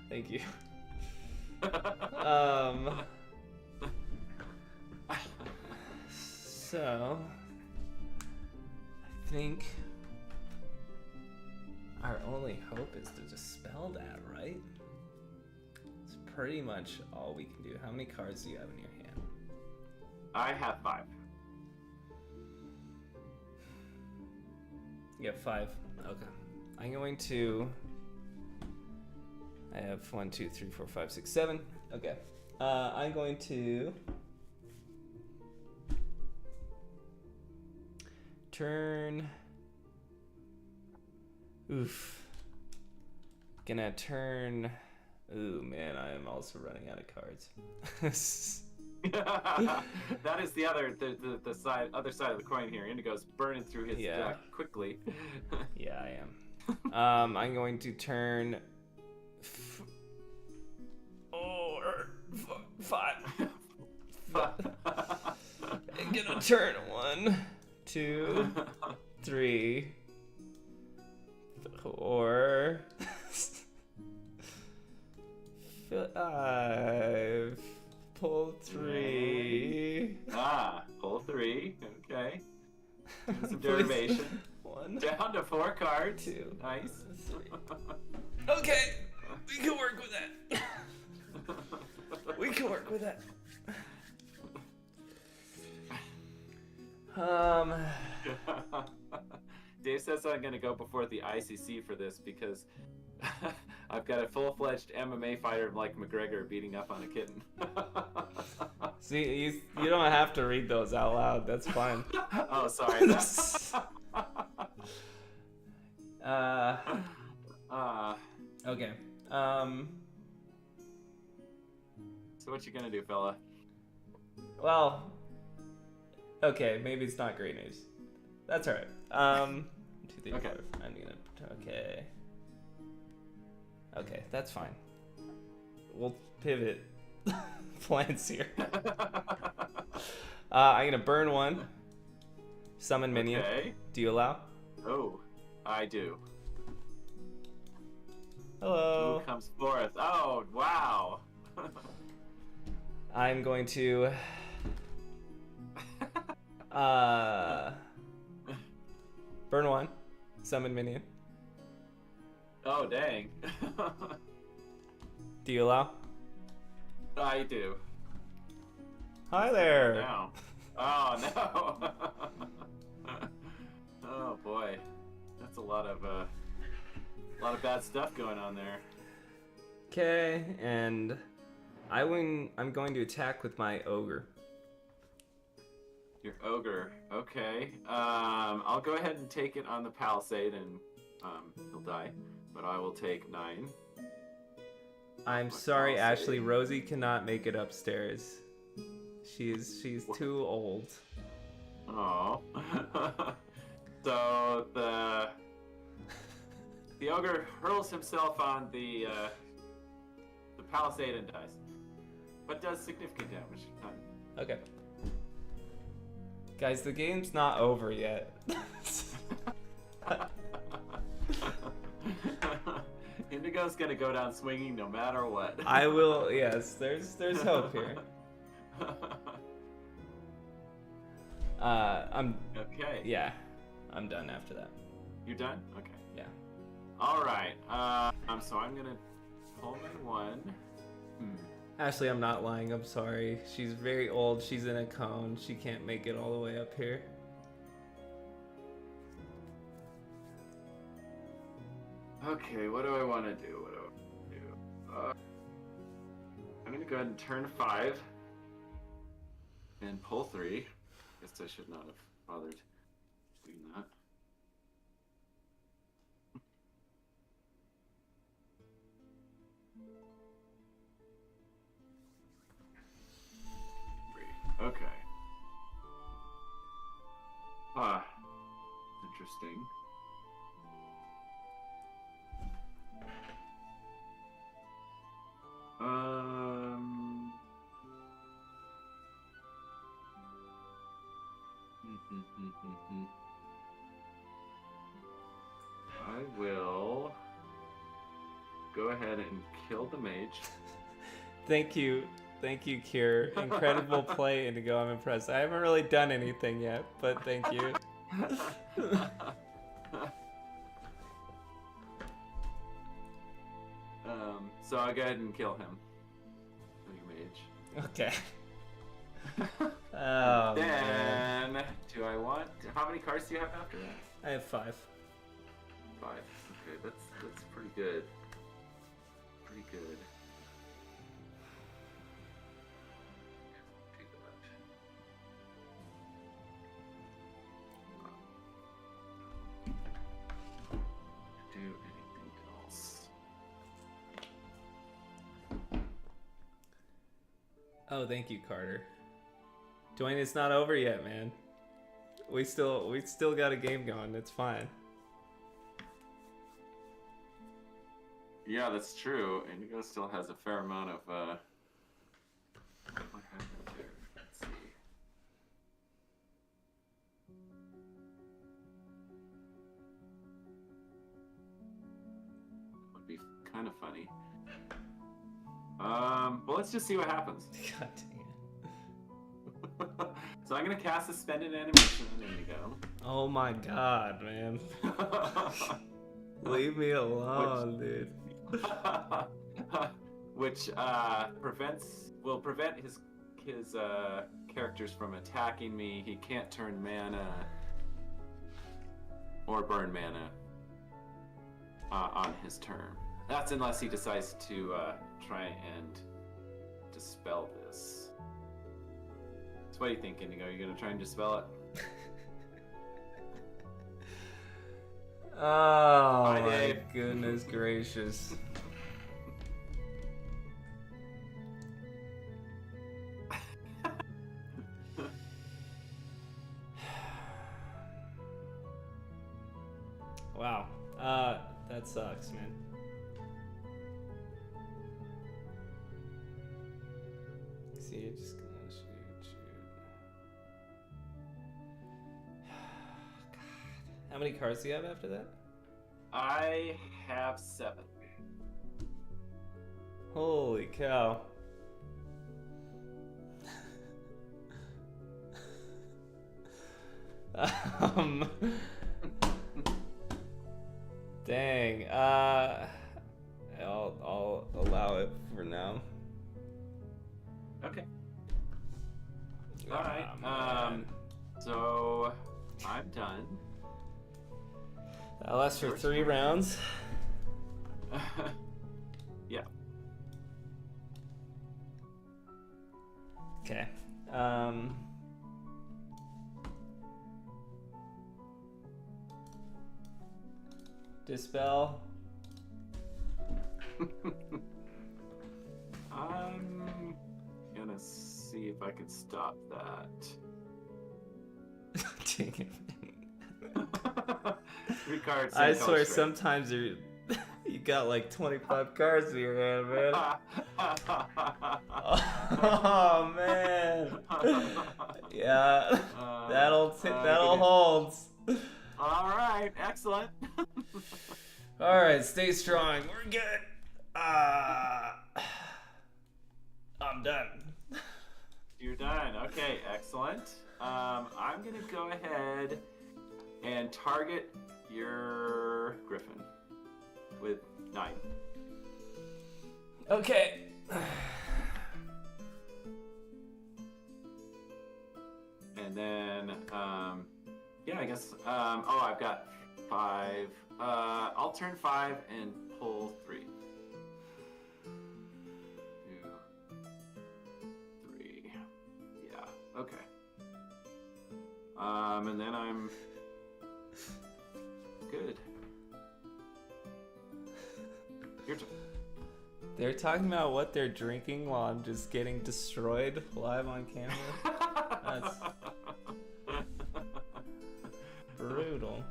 Thank you. So, I think our only hope is to dispel that, right? It's pretty much all we can do. How many cards do you have in your hand? I have 5. You have 5. Okay. I'm going to. I have 1, 2, 3, 4, 5, 6, 7. Okay. I'm going to turn. Oof. Gonna turn. Ooh, man, I am also running out of cards. That is the other other side of the coin here. Indigo's burning through his deck quickly. Yeah, I am. I'm going to turn 5. I'm gonna turn 1, 2, 3, 4, 5. Pull 3. Pull 3. Okay. Some derivation. 1. Down to 4 cards. 2. Nice. 3. Okay. We can work with that. We can work with that. Dave says I'm going to go before the ICC for this because I've got a full-fledged MMA fighter like McGregor beating up on a kitten. See, you don't have to read those out loud. That's fine. Oh, sorry. Okay. So what you gonna do, fella? Well, okay, maybe it's not great news. That's all right. 2, 3, Okay. 4. I'm gonna. Okay. Okay, that's fine. We'll pivot plans here. I'm gonna burn 1. Summon minion. Okay. Do you allow? Oh, I do. Hello. Who comes forth? Oh, wow. I'm going to burn 1. Summon minion. Oh, dang. Do you allow? I do. Hi there. No. Oh, no. Oh, boy. That's a lot of bad stuff going on there. Okay, and I'm going to attack with my ogre. Your ogre. Okay. I'll go ahead and take it on the palisade and he'll die. But I will take 9. I'm sorry, Ashley. Rosie cannot make it upstairs. She's too old. Oh. So the ogre hurls himself on the palisade and dies, but does significant damage. Okay. Guys, the game's not over yet. Indigo's gonna go down swinging no matter what. I will. Yes, there's hope here. I'm. Okay. Yeah, I'm done after that. You're done? Okay. Yeah. All right. So I'm gonna pull my 1. Ashley, I'm not lying. I'm sorry. She's very old. She's in a cone. She can't make it all the way up here. Okay, what do I want to do? I'm gonna go ahead and turn 5 and pull 3. Guess I should not have bothered doing that. Okay. Interesting. I will go ahead and kill the mage. Thank you, Kier. Incredible play, Indigo. I'm impressed. I haven't really done anything yet, but thank you. So I'll go ahead and kill him. Okay. Oh, Then, man. do I want... How many cards do you have after that? I have 5. 5. Okay, that's pretty good. Pretty good. Take that. Do anything else? Oh, thank you, Carter. Dwayne, it's not over yet, man. We still got a game going. It's fine. Yeah, that's true. Indigo still has a fair amount of what happened there? Let's see. Would be kind of funny. Well, let's just see what happens. God dang it. So I'm gonna cast Suspended Animation on Indigo. Oh my god, man. Leave me alone, dude. Which will prevent his characters from attacking me. He can't turn mana or burn mana on his turn. That's unless he decides to try and dispel this. So what do you think, Indigo? Are you gonna try and dispel it? Oh Bye, my Dave. goodness gracious. Wow. That sucks, man. See, you're just gonna shoot. God. How many cards do you have after that? I have 7. Holy cow. um, Dang. I'll allow it for now. Okay. All right. So I'm done. That lasts for 3 rounds. Yeah. Okay. Dispel. I'm gonna see if I can stop that. Dang it. 3 cards. I swear, sometimes you got like 25 cards in your hand, man. Oh man. Yeah, that'll hold. All right, excellent. All right, stay strong. We're good. I'm done. You're done. Okay, excellent. I'm gonna go ahead and target your Griffin with 9. Okay. And then, yeah, I guess, I've got 5. I'll turn 5 and pull 3. 2, 3. Yeah, okay. And then I'm good. Your turn. They're talking about what they're drinking while I'm just getting destroyed live on camera. That's brutal.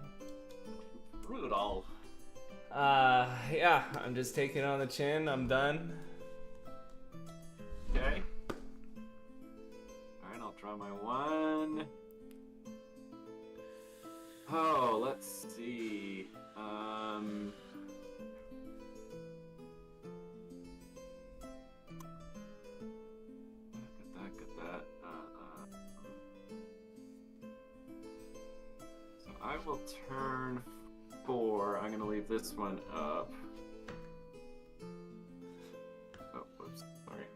Brutal. Yeah, I'm just taking on the chin. I'm done. Okay. Alright, I'll draw my 1. Oh, let's see. Got that. So I will turn 4. I'm gonna leave this one up. Oh, whoops, sorry.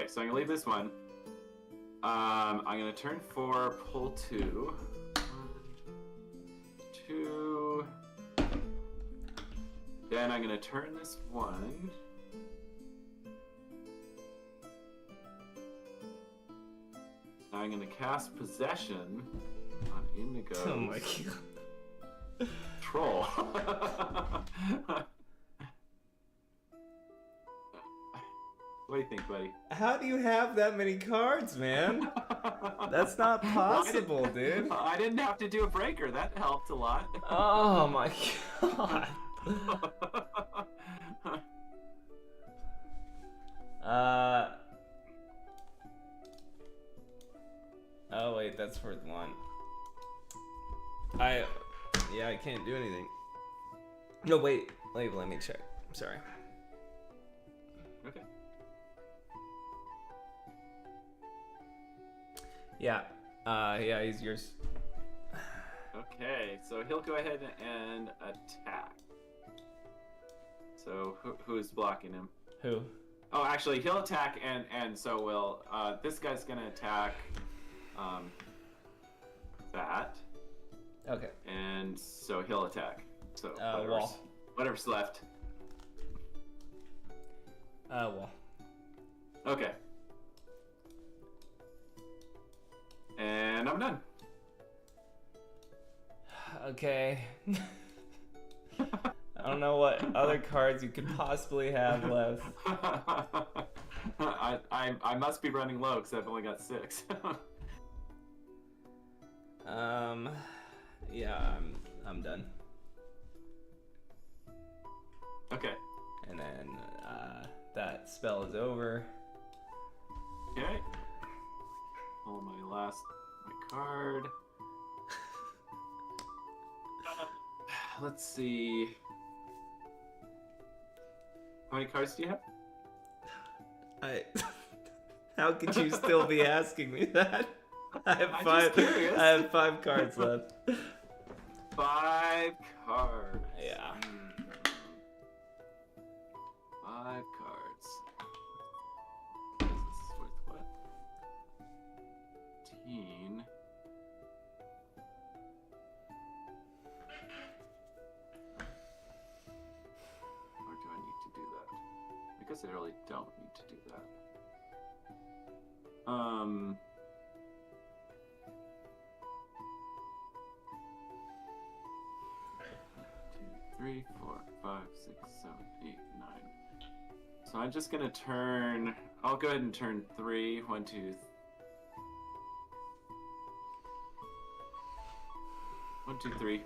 Okay, so I'm gonna leave this one. I'm gonna turn 4, pull 2. 2. Then I'm gonna turn this 1. I'm gonna cast Possession on Indigo. Oh my god. Troll. What do you think, buddy? How do you have that many cards, man? That's not possible, dude. I didn't have to do a breaker. That helped a lot. Oh my god. Oh wait, that's worth 1. I can't do anything. No, wait, let me check. I'm sorry. Okay. Yeah, he's yours. Okay, so he'll go ahead and attack. So who's blocking him? Who? Oh, actually, he'll attack, and so will this guy's gonna attack that. Okay. And so he'll attack. So wall. Whatever's left. Wall. Okay. And I'm done. Okay. I don't know what other cards you could possibly have left. I must be running low because I've only got 6. Yeah, I'm done. Okay. And then that spell is over. Okay. Pull my card. Let's see. How many cards do you have? How could you still be asking me that? I have I'm 5. just curious. I have 5 cards left. 5 cards. Yeah. 5 cards. This is worth what? 15. Or do I need to do that? I guess I really don't need to do that. 3, 4, 5, 6, 7, 8, 9. So I'm just gonna turn. I'll go ahead and turn 3. 1, 2. 1, 2, 3.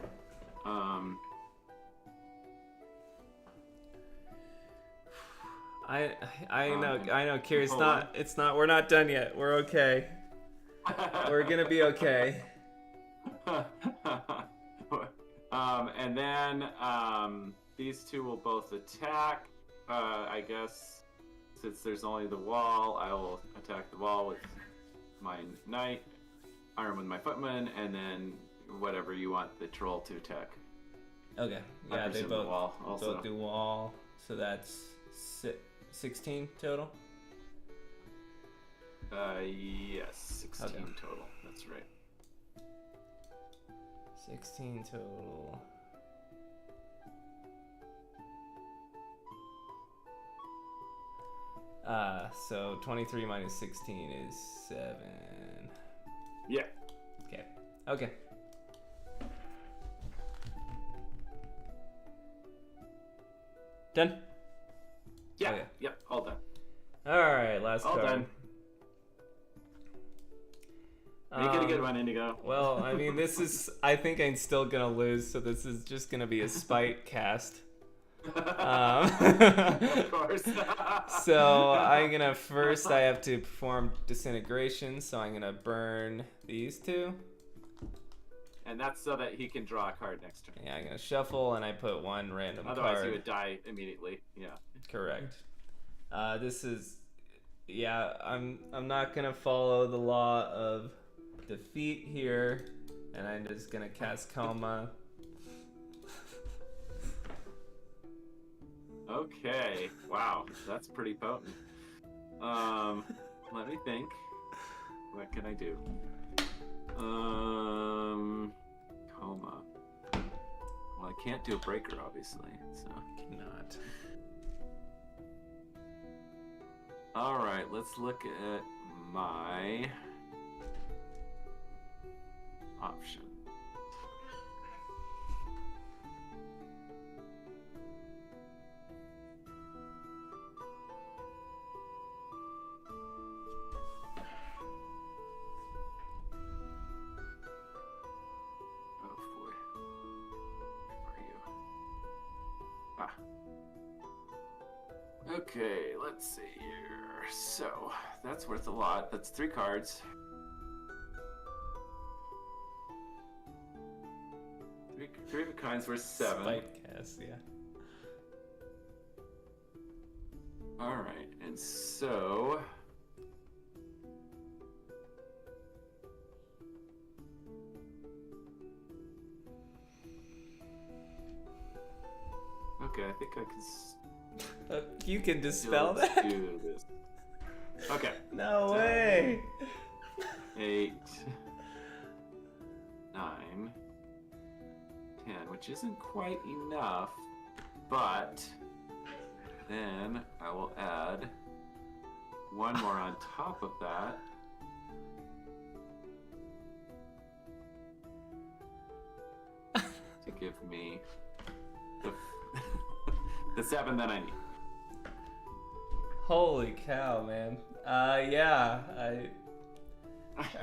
I know, Kira. It's not. We're not done yet. We're okay. We're gonna be okay. And then these two will both attack. I guess since there's only the wall, I will attack the wall with my knight, arm with my footman, and then whatever you want the troll to attack. Okay. Yeah, they both the wall also. both do wall. So that's 16 total. Yes, 16 Okay. total. That's right. 16 total. So 23 minus 16 is 7. Yeah. Okay. Okay. Done? Yeah. Okay. Yep. All done. Alright, last All card. done. Make it a good one, Indigo. Well, I mean, I think I'm still gonna lose, so this is just gonna be a spite cast. Of course. So I have to perform disintegration, so I'm gonna burn these 2. And that's so that he can draw a card next turn. Yeah, I'm gonna shuffle, and I put 1 random Otherwise, card. he would die immediately. Yeah. Correct. This is, yeah. I'm not gonna follow the law of defeat here, and I'm just gonna cast Coma. Okay. Wow, that's pretty potent. Let me think. What can I do? Coma. Well, I can't do a breaker, obviously. So. Cannot. All right, let's look at my option. Oh boy. Where are you? Ah. Okay, let's see here. So, that's worth a lot. That's 3 cards. Three of a kind's worth 7. Spite cast, yeah. Alright, and so... Okay, I think I can... You can dispel Let's that? do this. Okay. No way! 8, 9, 10, which isn't quite enough, but then I will add 1 more on top of that. To give me the 7 that I need. Holy cow, man. Yeah,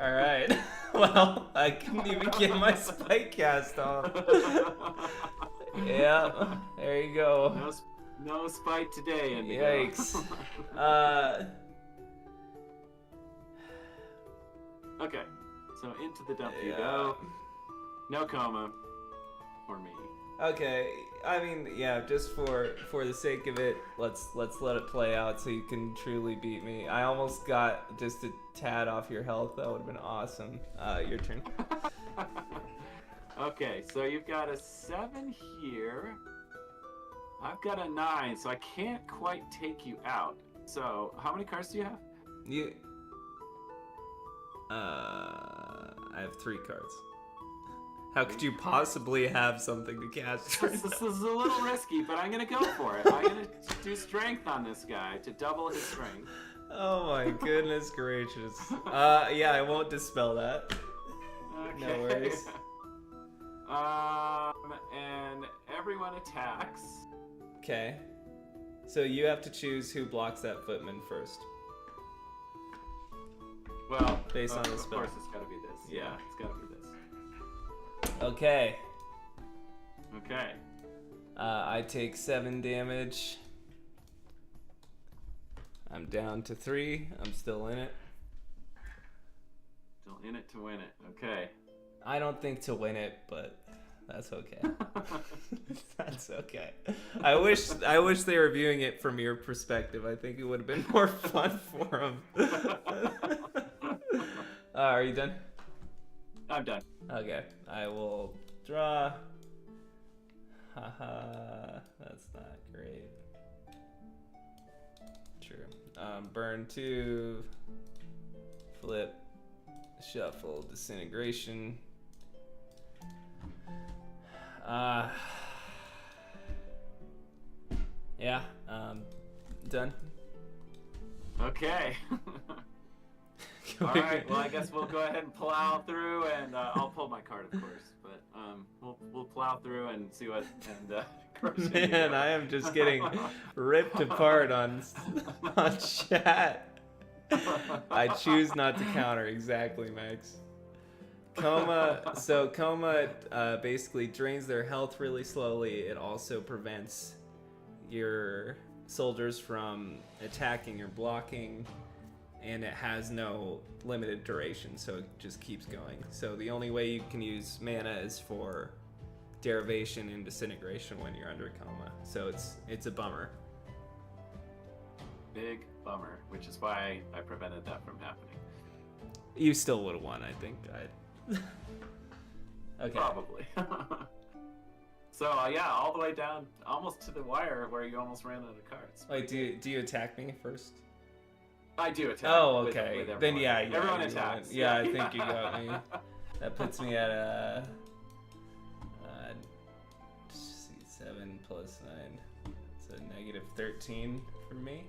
Alright. Well, I couldn't even get my spike cast off. Yeah, there you go. No spite today, Indigo. Yikes. Okay, so into the dump you go. No coma for me. Okay, I mean, yeah, just for the sake of it, let's let it play out so you can truly beat me. I almost got just a tad off your health. That would have been awesome. Your turn. Okay, so you've got a 7 here. I've got a 9, so I can't quite take you out. So, how many cards do you have? I have 3 cards. How could you possibly have something to cast? This is a little risky, but I'm gonna go for it. I'm gonna do strength on this guy to double his strength. Oh my goodness gracious. Yeah, I won't dispel that. Okay. No worries. And everyone attacks. Okay. So you have to choose who blocks that footman first. Well, based on the of spell. course it's gotta be this. Yeah, it's gotta be this. Okay. Okay. I take 7 damage. I'm down to 3. I'm still in it. Still in it to win it. Okay. I don't think to win it, but that's okay. That's okay. I wish they were viewing it from your perspective. I think it would have been more fun for them. Are you done? I'm done. Okay. I will draw. Haha. That's not great. True. Burn 2. Flip. Shuffle. Disintegration. Yeah, done. Okay. All right. Well, I guess we'll go ahead and plow through, and I'll pull my card, of course. But we'll plow through and see what. And man, I am just getting ripped apart on chat. I choose not to counter. Exactly, Max. Coma. So coma basically drains their health really slowly. It also prevents your soldiers from attacking or blocking, and it has no limited duration, so it just keeps going. So the only way you can use mana is for derivation and disintegration when you're under coma. So it's a bummer. Big bummer, which is why I prevented that from happening. You still would have won, I think. Okay. Probably. So yeah, all the way down, almost to the wire where you almost ran out of cards. Wait, do you attack me first? I do attack. Oh, with okay. everyone. Then Everyone you attacks. went- yeah, I think you got me. That puts me at let's see, 7 plus 9. So negative 13 for me.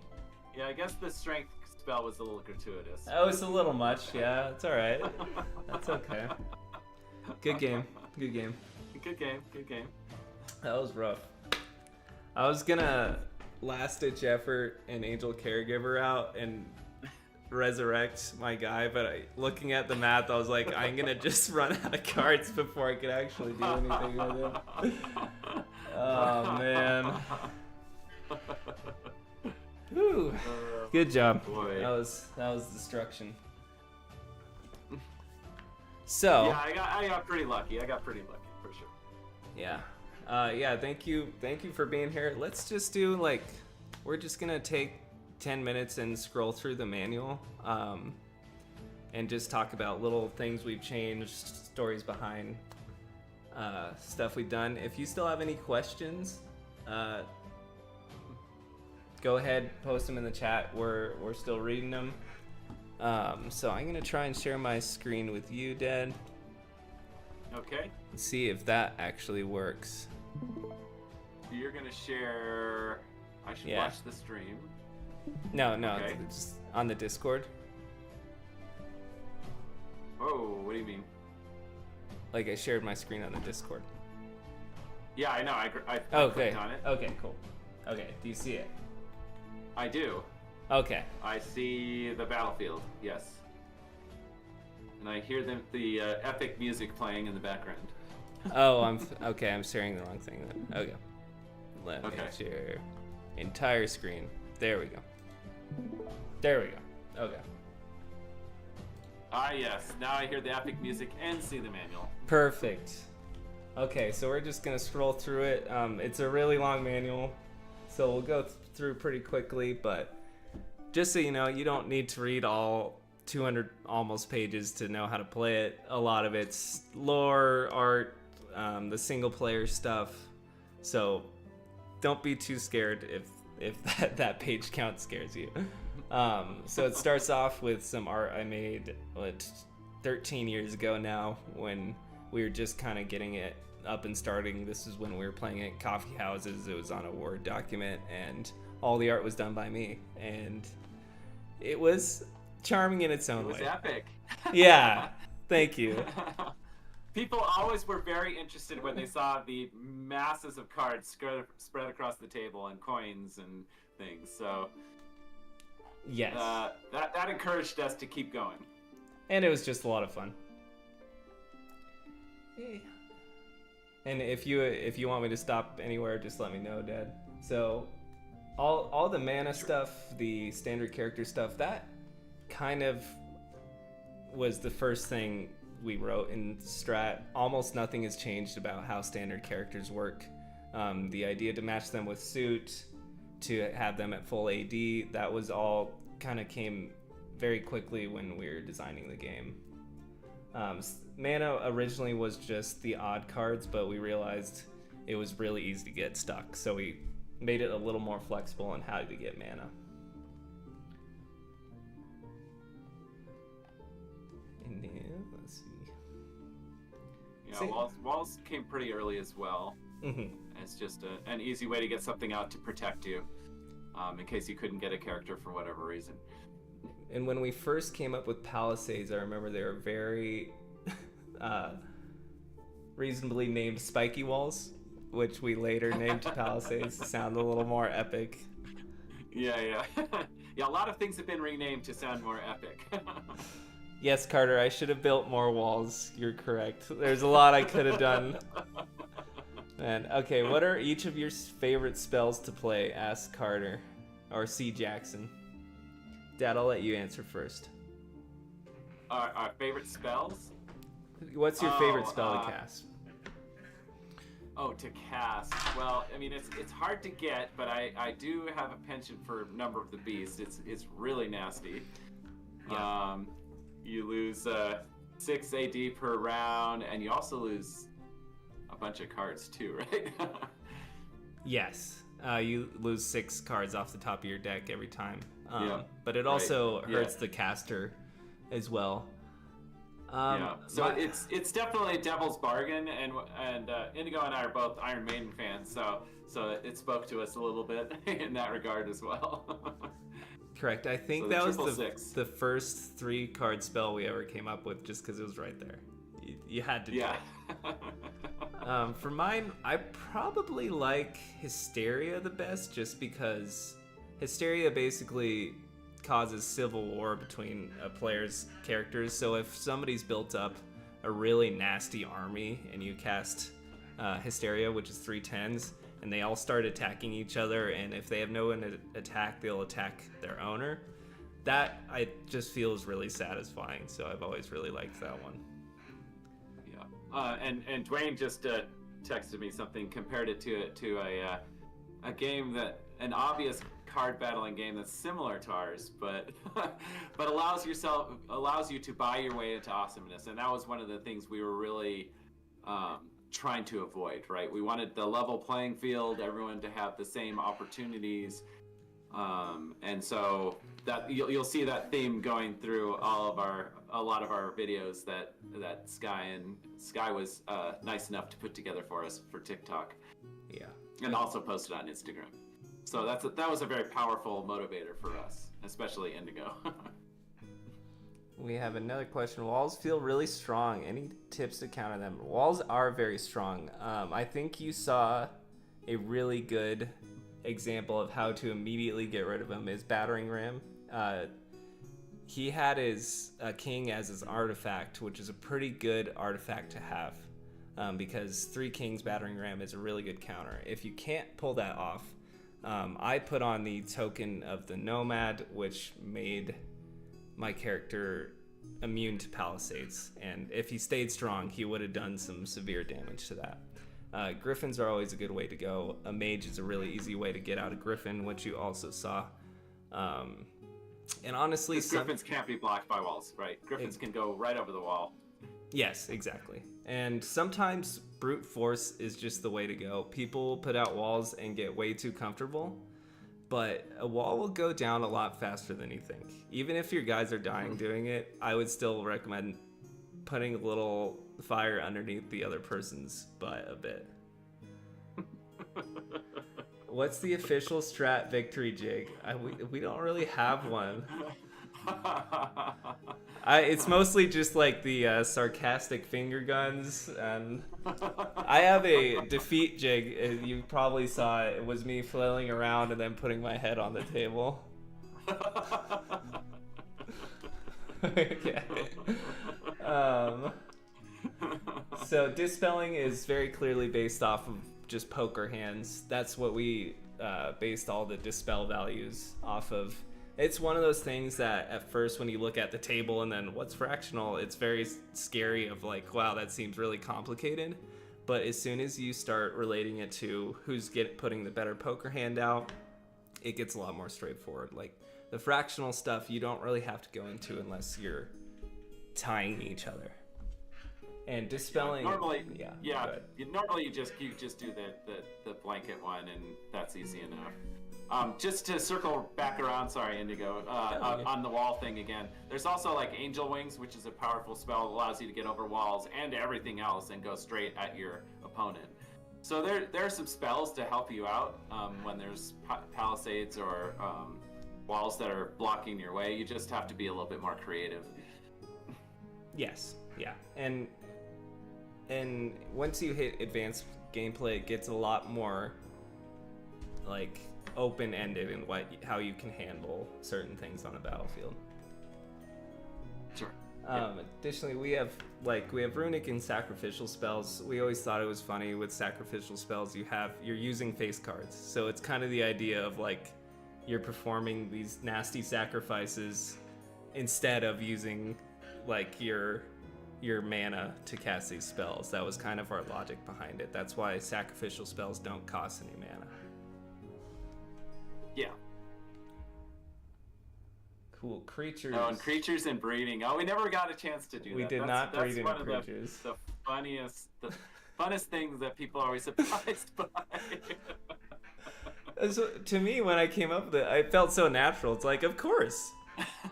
Yeah, I guess the strength spell was a little gratuitous. Oh, it's a little much. Yeah, it's all right. That's okay. Good game. Good game. Good game. Good game. That was rough. I was gonna last ditch effort and Angel Caregiver out and resurrect my guy, but looking at the math, I was like, I'm gonna just run out of cards before I could actually do anything with him. Oh man. Whew. Good job. Boy. That was destruction. So. Yeah, I got pretty lucky. For sure. Yeah. Yeah, thank you for being here. Let's just do we're just gonna take 10 minutes and scroll through the manual and just talk about little things we've changed, stories behind stuff we've done. If you still have any questions, go ahead, post them in the chat. We're still reading them. So I'm gonna try and share my screen with you, Dad. Okay. Let's see if that actually works. You're gonna share. I should watch the stream. No, Okay. it's just on the Discord. Oh, what do you mean? Like I shared my screen on the Discord. Yeah, I know. I Okay. clicked on it. Okay, cool. Okay, do you see it? I do. Okay. I see the battlefield. Yes. And I hear the epic music playing in the background. Oh, I'm sharing the wrong thing then. Okay. Let me Okay. share entire screen. There we go. Okay. Ah, yes. Now I hear the epic music and see the manual. Perfect. Okay, so we're just gonna scroll through it. It's a really long manual, so we'll go through pretty quickly, but just so you know, you don't need to read all 200 almost pages to know how to play it. A lot of it's lore, art, the single player stuff. So don't be too scared if that page count scares you. So it starts off with some art I made 13 years ago now when we were just kind of getting it up and starting. This is when we were playing at coffee houses. It was on a Word document and all the art was done by me. And it was charming in its own way. It was epic. Yeah, thank you. People always were very interested when they saw the masses of cards spread across the table and coins and things. So Yes. that encouraged us to keep going. And it was just a lot of fun. And if you want me to stop anywhere, just let me know, Dad. So all the mana stuff, the standard character stuff, that kind of was the first thing we wrote in Strat. Almost nothing has changed about how standard characters work. The idea to match them with suit, to have them at full AD, that was all kind of came very quickly when we were designing the game. Mana originally was just the odd cards, but we realized it was really easy to get stuck, so we made it a little more flexible on how to get mana. And let's see. Yeah, walls came pretty early as well. Mm-hmm. It's just an easy way to get something out to protect you, in case you couldn't get a character for whatever reason. And when we first came up with Palisades, I remember they were very reasonably named spiky walls, which we later named Palisades to sound a little more epic. Yeah. Yeah, a lot of things have been renamed to sound more epic. Yes, Carter, I should have built more walls. You're correct. There's a lot I could have done. Man, okay, what are each of your favorite spells to play? Ask Carter. Or C. Jackson. Dad, I'll let you answer first. Our favorite spells? What's your favorite spell to cast? Oh, to cast. Well, I mean, it's hard to get, but I do have a penchant for Number of the Beast. It's really nasty. Yeah. You lose 6 AD per round, and you also lose a bunch of cards too, right? Yes. You lose 6 cards off the top of your deck every time. But it also hurts the caster as well. So it's definitely a devil's bargain, and Indigo and I are both Iron Maiden fans, so it spoke to us a little bit in that regard as well. Correct. I think that was the first 3-card spell we ever came up with, just because it was right there. You had to do it. For mine, I probably like Hysteria the best, just because Hysteria basically causes civil war between a player's characters. So if somebody's built up a really nasty army and you cast Hysteria, which is 3 10s, and they all start attacking each other, and if they have no one to attack, they'll attack their owner. That I just feel is really satisfying, so I've always really liked that one. Yeah, and Dwayne just texted me something, compared it to a game an obvious card battling game that's similar to ours, but but allows you to buy your way into awesomeness, and that was one of the things we were really trying to avoid, right? We wanted the level playing field, everyone to have the same opportunities, and so that you'll see that theme going through a lot of our videos that Sky was nice enough to put together for us for TikTok, and also posted on Instagram. So that was a very powerful motivator for us, especially Indigo. We have another question. Walls feel really strong. Any tips to counter them? Walls are very strong. I think you saw a really good example of how to immediately get rid of him is Battering Ram. He had his king as his artifact, which is a pretty good artifact to have, because 3 kings Battering Ram is a really good counter. If you can't pull that off, I put on the token of the Nomad, which made my character immune to Palisades, and if he stayed strong, he would have done some severe damage to that. Griffins are always a good way to go. A mage is a really easy way to get out of Griffin, which you also saw. And honestly, Griffins can't be blocked by walls, right? Griffins can go right over the wall. Yes, exactly. And sometimes brute force is just the way to go. People put out walls and get way too comfortable, but a wall will go down a lot faster than you think. Even if your guys are dying doing it, I would still recommend putting a little fire underneath the other person's butt a bit. What's the official strat victory jig? We don't really have one. It's mostly just like the sarcastic finger guns, and I have a defeat jig. You probably saw it. It was me flailing around and then putting my head on the table. Okay. So dispelling is very clearly based off of just poker hands. That's what we based all the dispel values off of. It's one of those things that at first when you look at the table and then what's fractional, it's very scary of like, wow, that seems really complicated. But as soon as you start relating it to who's putting the better poker hand out, it gets a lot more straightforward. Like the fractional stuff, you don't really have to go into unless you're tying each other. And dispelling. Normally you just do the blanket one, and that's easy enough. Just to circle back around, sorry, Indigo, on the wall thing again. There's also like Angel Wings, which is a powerful spell that allows you to get over walls and everything else and go straight at your opponent. So there are some spells to help you out when there's palisades or walls that are blocking your way. You just have to be a little bit more creative. Yes, yeah, and once you hit advanced gameplay, it gets a lot more like open-ended in how you can handle certain things on a battlefield. Sure. Additionally, we have runic and sacrificial spells. We always thought it was funny with sacrificial spells. You're using face cards, so it's kind of the idea of like you're performing these nasty sacrifices instead of using like your mana to cast these spells. That was kind of our logic behind it. That's why sacrificial spells don't cost any mana. Yeah. Cool. Creatures. Oh, and creatures and breeding. Oh, we never got a chance to do that. We did not breed any creatures. The funnest things that people are always surprised by. So, to me, when I came up with it, I felt so natural. It's like, of course,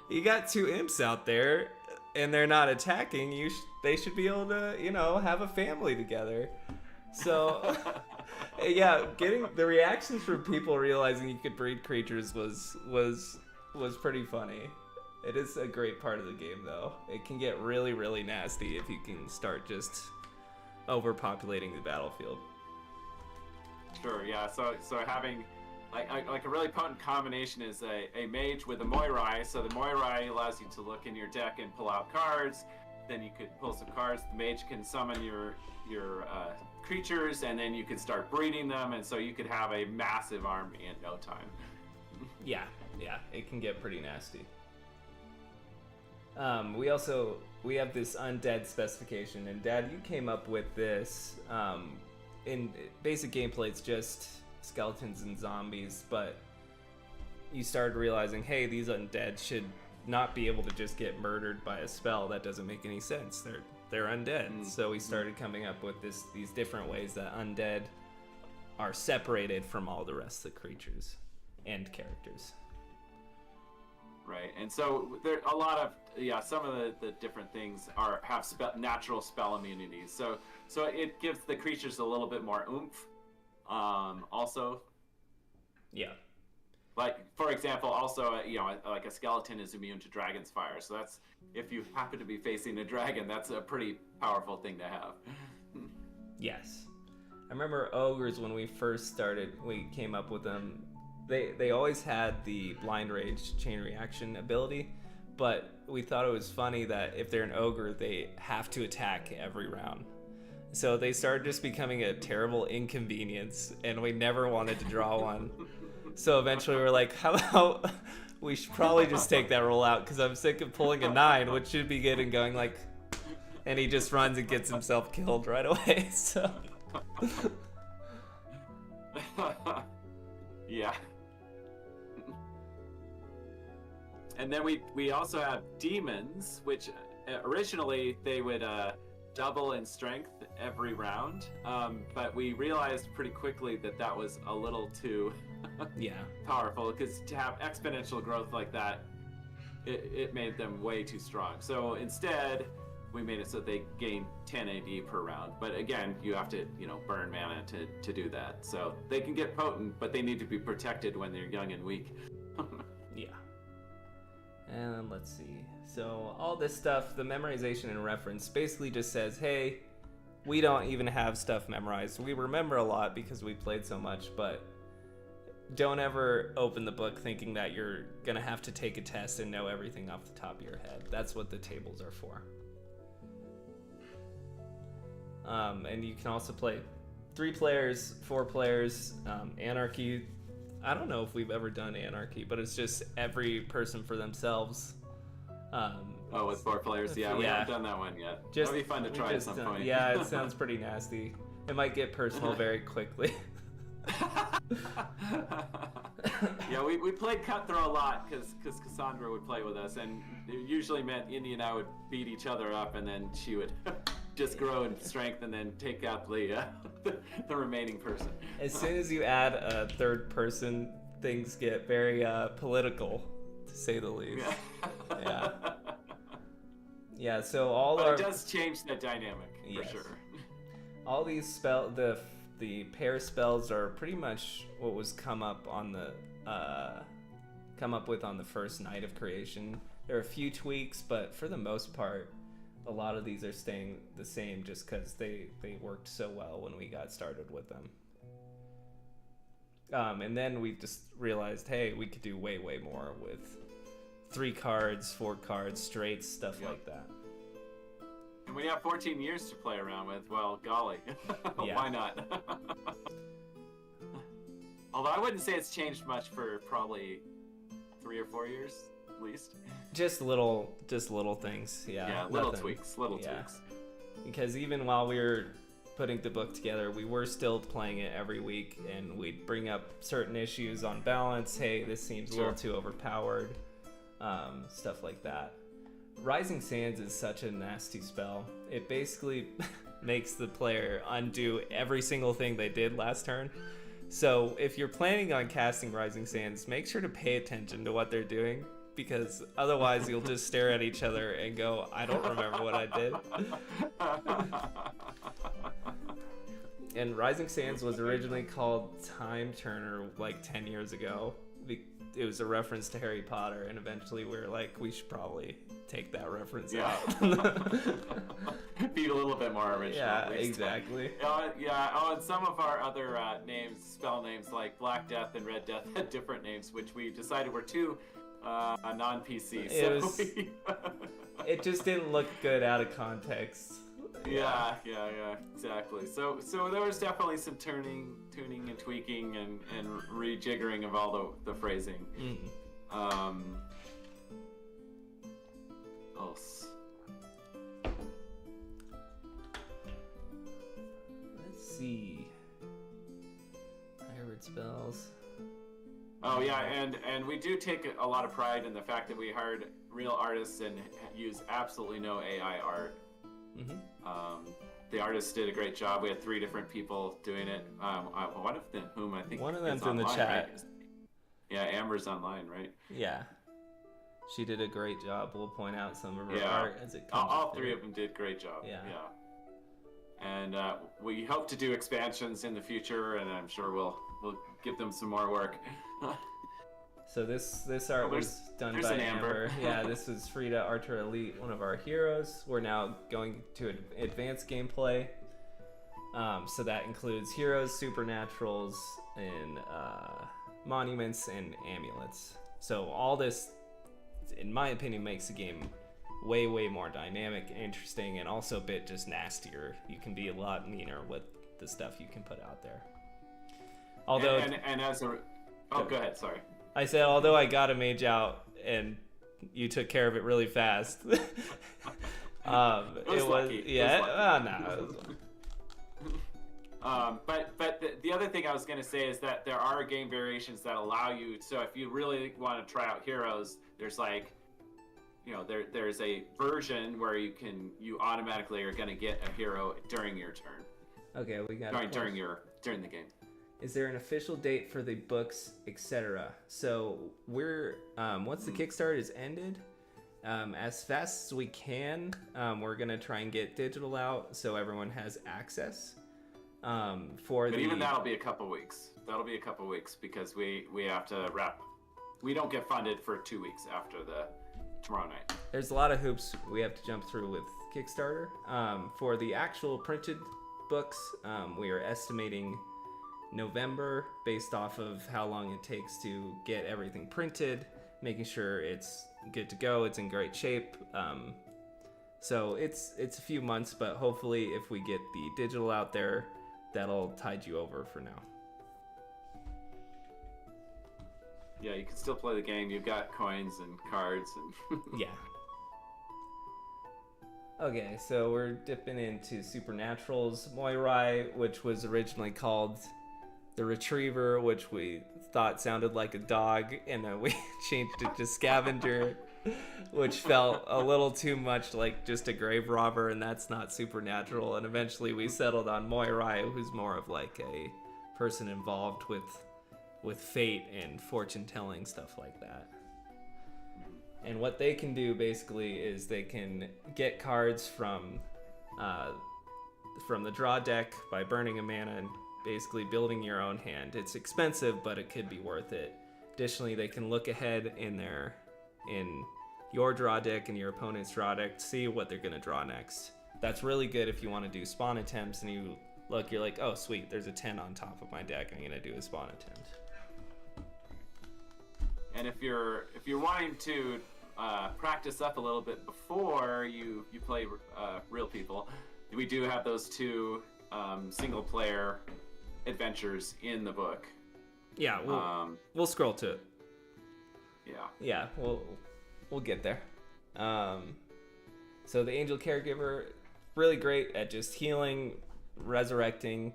you got two imps out there, and they're not attacking. They should be able to, have a family together. So, yeah, getting the reactions from people realizing you could breed creatures was pretty funny. It is a great part of the game, though. It can get really, really nasty if you can start just overpopulating the battlefield. Sure, yeah. So having like a really potent combination is a mage with a Moirai. So the Moirai allows you to look in your deck and pull out cards. Then you could pull some cards. The mage can summon your creatures, and then you could start breeding them, and so you could have a massive army in no time. Yeah, it can get pretty nasty. We have this undead specification, and Dad, you came up with this. In basic gameplay, it's just skeletons and zombies, but you started realizing, hey, these undead should not be able to just get murdered by a spell. That doesn't make any sense. They're undead. So we started coming up with these different ways that undead are separated from all the rest of the creatures and characters. Right, and so there a lot of some of the different things have natural spell immunities. So it gives the creatures a little bit more oomph. Also, yeah. Like, for example, also, like a skeleton is immune to dragon's fire. So that's, if you happen to be facing a dragon, that's a pretty powerful thing to have. Yes. I remember ogres, when we first started, we came up with them. They always had the blind rage chain reaction ability, but we thought it was funny that if they're an ogre, they have to attack every round. So they started just becoming a terrible inconvenience, and we never wanted to draw one. So eventually we're like, how about we should probably just take that roll out, because I'm sick of pulling a 9, which should be good, and going like, and he just runs and gets himself killed right away. So yeah. And then we also have demons, which originally they would double in strength every round, but we realized pretty quickly that was a little too powerful, because to have exponential growth like that, it made them way too strong. So instead, we made it so they gain 10 AD per round. But again, you have to burn mana to do that. So they can get potent, but they need to be protected when they're young and weak. Yeah. And let's see. So all this stuff, the memorization and reference, basically just says, hey, we don't even have stuff memorized. We remember a lot because we played so much, but don't ever open the book thinking that you're going to have to take a test and know everything off the top of your head. That's what the tables are for. And you can also play 3 players, 4 players, Anarchy. I don't know if we've ever done Anarchy, but it's just every person for themselves. With 4 players? Yeah, we haven't done that one yet. That'll be fun to try at some point. Yeah, it sounds pretty nasty. It might get personal very quickly. Yeah, we played Cutthroat a lot because Cassandra would play with us, and it usually meant Indy and I would beat each other up, and then she would just grow in strength and then take out the remaining person. As soon as you add a third person, things get very political, to say the least. Yeah. Yeah, so it does change the dynamic, for sure. All these the pair spells are pretty much what was come up with on the first night of creation. There are a few tweaks, but for the most part, a lot of these are staying the same just because they worked so well when we got started with them. And then we just realized, hey, we could do way, way more with 3 cards, 4 cards, straights, stuff like that. And when you have 14 years to play around with, well, golly, why not? Although I wouldn't say it's changed much for probably 3 or 4 years, at least. Just little things, yeah. Yeah, little tweaks. Because even while we were putting the book together, we were still playing it every week, and we'd bring up certain issues on balance. Hey, this seems a little too overpowered. Stuff like that. Rising Sands is such a nasty spell. It basically makes the player undo every single thing they did last turn. So if you're planning on casting Rising Sands, make sure to pay attention to what they're doing, because otherwise you'll just stare at each other and go, I don't remember what I did. And Rising Sands was originally called Time Turner like 10 years ago. It was a reference to Harry Potter, and eventually we were like, we should probably take that reference out. Be a little bit more original. Yeah, exactly. And some of our other names, spell names like Black Death and Red Death had different names, which we decided were too non-PC. It just didn't look good out of context. Yeah, exactly. So there was definitely some tuning and tweaking and rejiggering of all the phrasing. Else. Let's see. Hybrid spells. Oh yeah, and we do take a lot of pride in the fact that we hired real artists and use absolutely no AI art. The artists did a great job. We had 3 different people doing it. One of them, whom I think one of them's in online, the chat. Right? Yeah, Amber's online, right? Yeah, she did a great job. We'll point out some of her art as it comes. All 3 of them did great job. Yeah. And we hope to do expansions in the future, and I'm sure we'll give them some more work. So this art was done by Amber. Yeah, this was Frida Archer Elite, one of our heroes. We're now going to advanced gameplay. So that includes heroes, supernaturals, and monuments and amulets. So all this, in my opinion, makes the game way more dynamic, interesting, and also a bit just nastier. You can be a lot meaner with the stuff you can put out there. Although, and as a go ahead, sorry. I said, although I got a mage out and you took care of it really fast. It was But the other thing I was going to say is that there are game variations that allow you. So if you really want to try out heroes, there's there's a version where you automatically are going to get a hero during your turn. Okay, we got during the game. Is there an official date for the books, etc.? So we're once the Kickstarter is ended, as fast as we can, we're gonna try and get digital out so everyone has access. Even that'll be a couple weeks. That'll be a couple weeks because we have to wrap. We don't get funded for 2 weeks after tomorrow night. There's a lot of hoops we have to jump through with Kickstarter. For the actual printed books, we are estimating November based off of how long it takes to get everything printed, making sure it's good to go, it's in great shape. So it's a few months, but hopefully if we get the digital out there, that'll tide you over for now. Yeah, you can still play the game. You've got coins and cards and yeah. Okay, so we're dipping into Supernaturals. Moirai, which was originally called the Retriever, which we thought sounded like a dog, and then we changed it to Scavenger, which felt a little too much like just a grave robber, and that's not supernatural. And eventually we settled on Moirai, who's more of like a person involved with fate and fortune telling, stuff like that. And what they can do basically is they can get cards from the draw deck by burning a mana and basically building your own hand. It's expensive, but it could be worth it. Additionally, they can look ahead in your draw deck and your opponent's draw deck to see what they're gonna draw next. That's really good if you want to do spawn attempts and you're like, oh sweet, there's a 10 on top of my deck, I'm gonna do a spawn attempt. And if you're wanting to practice up a little bit before you play real people, we do have those 2 single player adventures in the book. Yeah, we'll scroll to it. Yeah, we'll get there. So the Angel Caregiver, really great at just healing, resurrecting.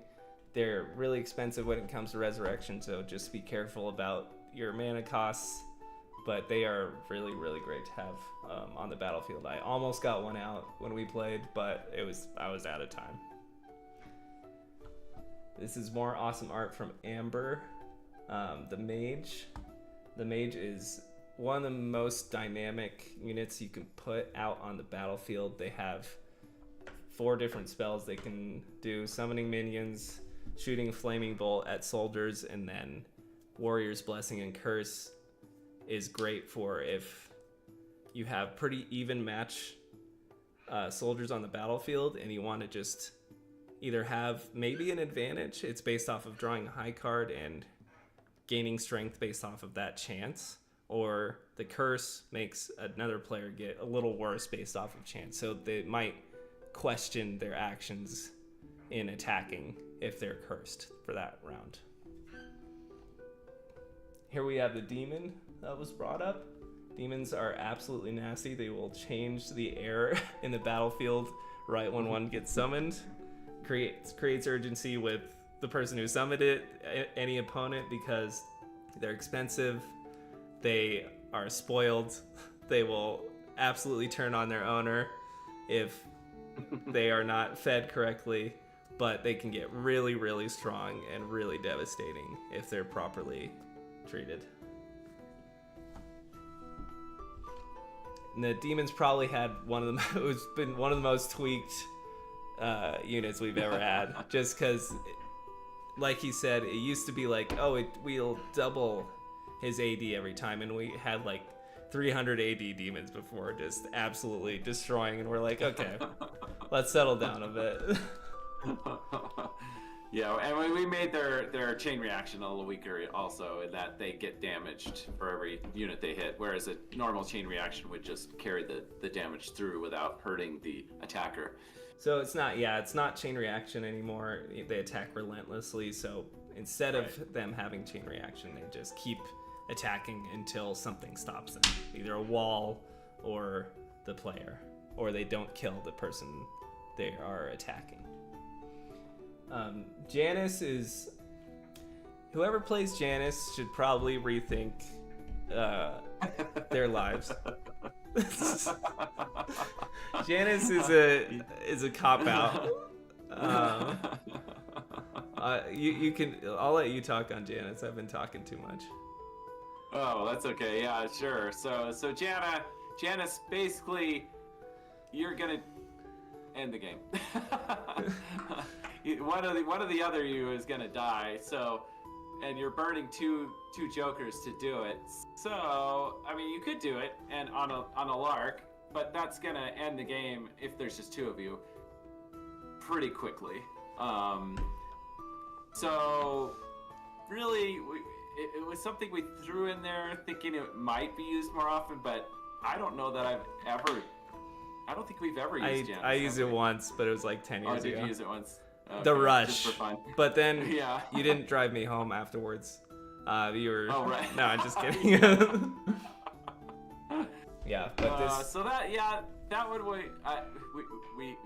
They're really expensive when it comes to resurrection, so just be careful about your mana costs, but they are really, really great to have on the battlefield. I almost got one out when we played, but I was out of time. This is more awesome art from Amber. The Mage. The Mage is one of the most dynamic units you can put out on the battlefield. They have 4 different spells they can do: summoning minions, shooting a flaming bolt at soldiers, and then Warrior's Blessing and Curse is great for if you have pretty even match soldiers on the battlefield and you want to just either have maybe an advantage. It's based off of drawing a high card and gaining strength based off of that chance, or the curse makes another player get a little worse based off of chance, so they might question their actions in attacking if they're cursed for that round. Here we have the demon that was brought up. Demons are absolutely nasty. They will change the air in the battlefield right when one gets summoned. Creates urgency with the person who summoned it, any opponent, because they're expensive, they are spoiled, they will absolutely turn on their owner if they are not fed correctly, but they can get really, really strong and really devastating if they're properly treated. And the demons probably had it's been one of the most tweaked units we've ever had, just because, like he said, it used to be like, we'll double his AD every time, and we had like 300 AD demons before, just absolutely destroying, and we're like, okay, let's settle down a bit. Yeah, and we made their chain reaction a little weaker also, in that they get damaged for every unit they hit, whereas a normal chain reaction would just carry the damage through without hurting the attacker. So it's not chain reaction anymore. They attack relentlessly, so instead of them having chain reaction, they just keep attacking until something stops them, either a wall or the player, or they don't kill the person they are attacking. Janice is... Whoever plays Janice should probably rethink their lives. Janice is a cop-out. You can... I'll let you talk on Janice. I've been talking too much. Oh, that's okay. Yeah, sure. So Janice, basically, you're gonna end the game. One of the other you is gonna die. So, and you're burning two jokers to do it. So, I mean, you could do it and on a lark, but that's gonna end the game if there's just 2 of you pretty quickly. So, really, it was something we threw in there thinking it might be used more often, but I don't know that I don't think we've ever used Janice. I used it once, but it was like 10 years ago. Oh, did you use it once? Okay, the rush. Just for fun. But then yeah. You didn't drive me home afterwards. You were... Oh, right. No, I'm just kidding. Yeah, but this... So that would we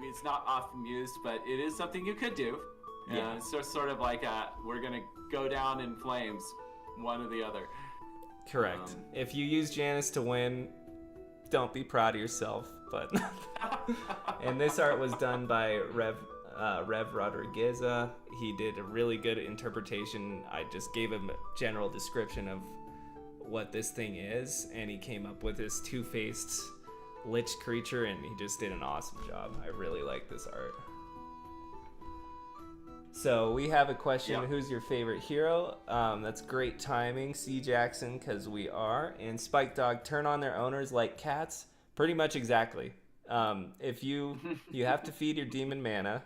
it's not often used, but it is something you could do. Yeah. It's just sort of like we're gonna go down in flames, one or the other. Correct. If you use Janice to win, don't be proud of yourself. But and this art was done by Rev Rodrigueza. He did a really good interpretation. I just gave him a general description of what this thing is, and he came up with this 2-faced lich creature, and he just did an awesome job. I really like this art. So we have a question. Yeah. Who's your favorite hero? That's great timing, C. Jackson, because we are. And Spike Dog, turn on their owners like cats. Pretty much exactly. If you have to feed your demon mana,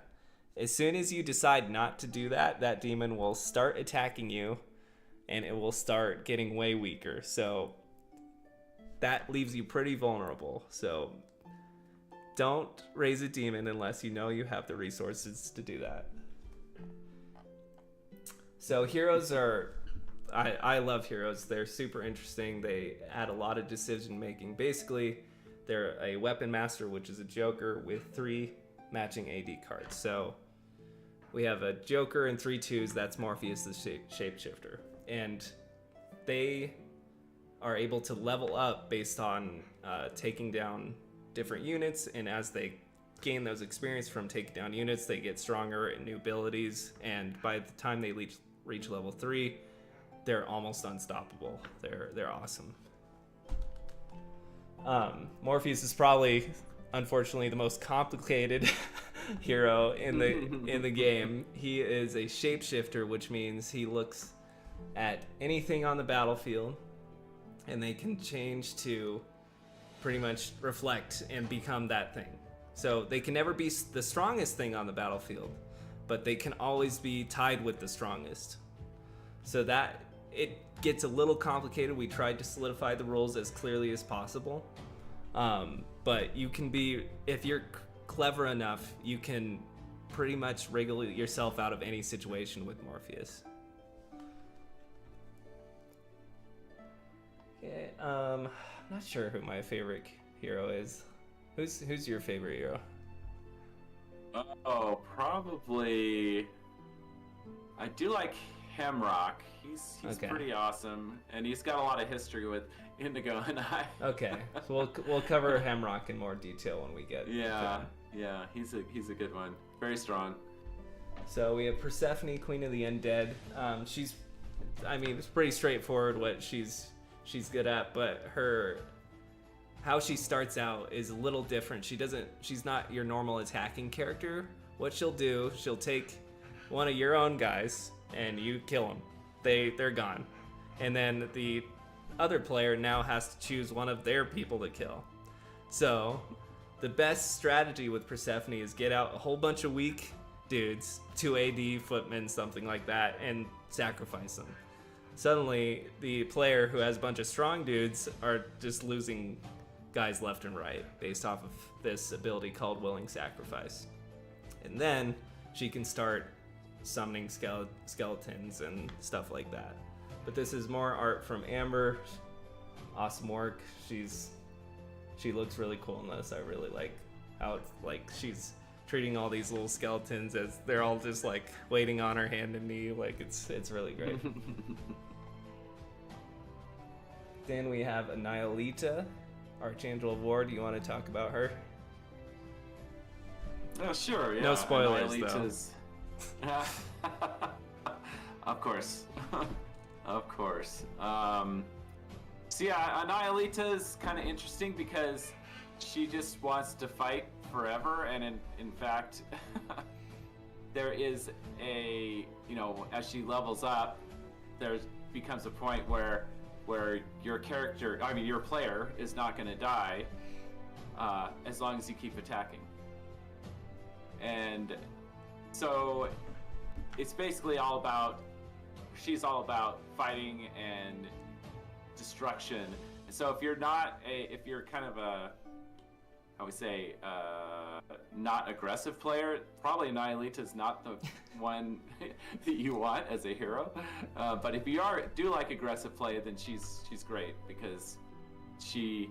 as soon as you decide not to do that, that demon will start attacking you, and it will start getting way weaker. So that leaves you pretty vulnerable. So don't raise a demon unless you know you have the resources to do that. So heroes are... I love heroes. They're super interesting. They add a lot of decision making. Basically, they're a weapon master, which is a joker with 3 matching AD cards. So we have a joker and 3 2s. That's Morpheus the shapeshifter. And they are able to level up based on taking down different units. And as they gain those experience from taking down units. They get stronger and new abilities, and by the time they reach level 3, they're almost unstoppable. They're awesome. Morpheus is probably, unfortunately, the most complicated hero in the game. He is a shapeshifter, which means he looks at anything on the battlefield, and they can change to pretty much reflect and become that thing. So they can never be the strongest thing on the battlefield, but they can always be tied with the strongest. So that it gets a little complicated. We tried to solidify the rules as clearly as possible, but you can be, if you're clever enough, you can pretty much wriggle yourself out of any situation with Morpheus. Okay, I'm not sure who my favorite hero is. Who's your favorite hero? Oh, probably. I do like Hemrock. He's Okay. pretty awesome, and he's got a lot of history with Indigo and I. Okay, so we'll cover Hemrock in more detail when we get to him. Yeah, he's a good one. Very strong. So we have Persephone, Queen of the Undead. It's pretty straightforward what she's good at, but how she starts out is a little different. She's not your normal attacking character. What she'll do, she'll take one of your own guys and you kill them. They're gone. And then the other player now has to choose one of their people to kill. So the best strategy with Persephone is get out a whole bunch of weak dudes, 2 AD footmen, something like that, and sacrifice them. Suddenly, the player who has a bunch of strong dudes are just losing guys left and right based off of this ability called Willing Sacrifice. And then she can start summoning skeletons and stuff like that. But this is more art from Amber. Awesome work. She looks really cool in this. I really like how it's she's treating all these little skeletons as they're all just waiting on her hand and knee. It's really great. Then we have Annihilita, Archangel of War. Do you want to talk about her? Oh, sure, yeah. No spoilers, Annihilita's... Of course. Of course. So yeah, Annihilita is kind of interesting because she just wants to fight forever, and in fact, there is as she levels up, there becomes a point where your character, your player, is not going to die as long as you keep attacking. And so it's basically she's all about fighting and destruction. And so if you're kind of not aggressive player, probably Annihilita is not the one that you want as a hero. But if you do like aggressive play, then she's great because she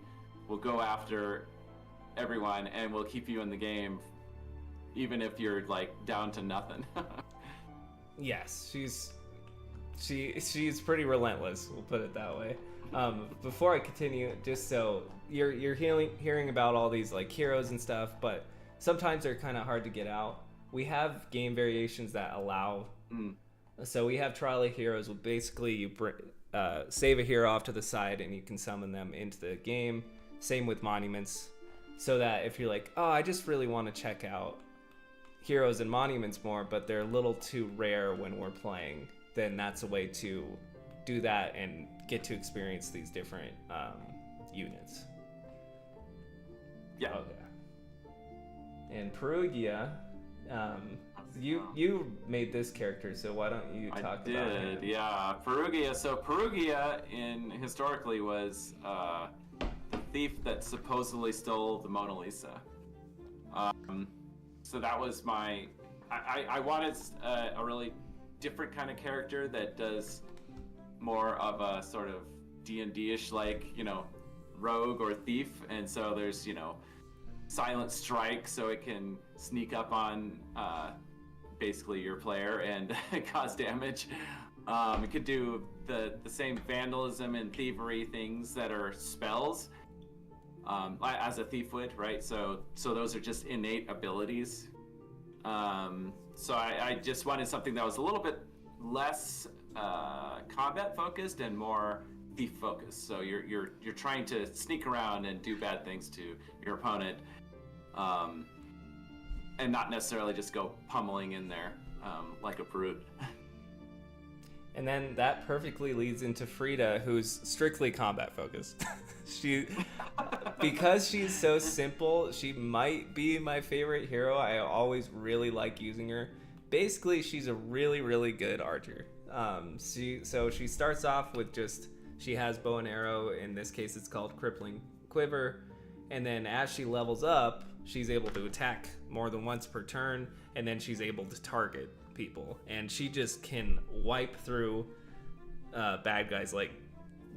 will go after everyone and will keep you in the game, even if you're down to nothing. Yes, she's pretty relentless. We'll put it that way. Before I continue, just so you're hearing about all these heroes and stuff, but sometimes they're kind of hard to get out. We have game variations that allow. So we have trial of heroes. Well, basically you save a hero off to the side and you can summon them into the game. Same with monuments, so that if you're I just really want to check out heroes and monuments more, but they're a little too rare when we're playing, then that's a way to do that and get to experience these different units. Yeah. Okay. And Perugia, you made this character, so why don't you talk about him? I did, yeah. Perugia. So Perugia historically was the thief that supposedly stole the Mona Lisa. So that was I wanted a really different kind of character that does more of a sort of D&D-ish rogue or thief, and so there's silent strike, so it can sneak up on basically your player and cause damage. It could do the same vandalism and thievery things that are spells, as a thief would, right? So those are just innate abilities. So I just wanted something that was a little bit less combat focused and more thief focused. So you're trying to sneak around and do bad things to your opponent, and not necessarily just go pummeling in there like a brute. And then that perfectly leads into Frida, who's strictly combat focused. Because she's so simple, she might be my favorite hero. I always really like using her. Basically, she's a really, really good archer. So she starts off with she has bow and arrow. In this case, it's called Crippling Quiver. And then as she levels up, she's able to attack more than once per turn, and then she's able to target people. And she just can wipe through bad guys like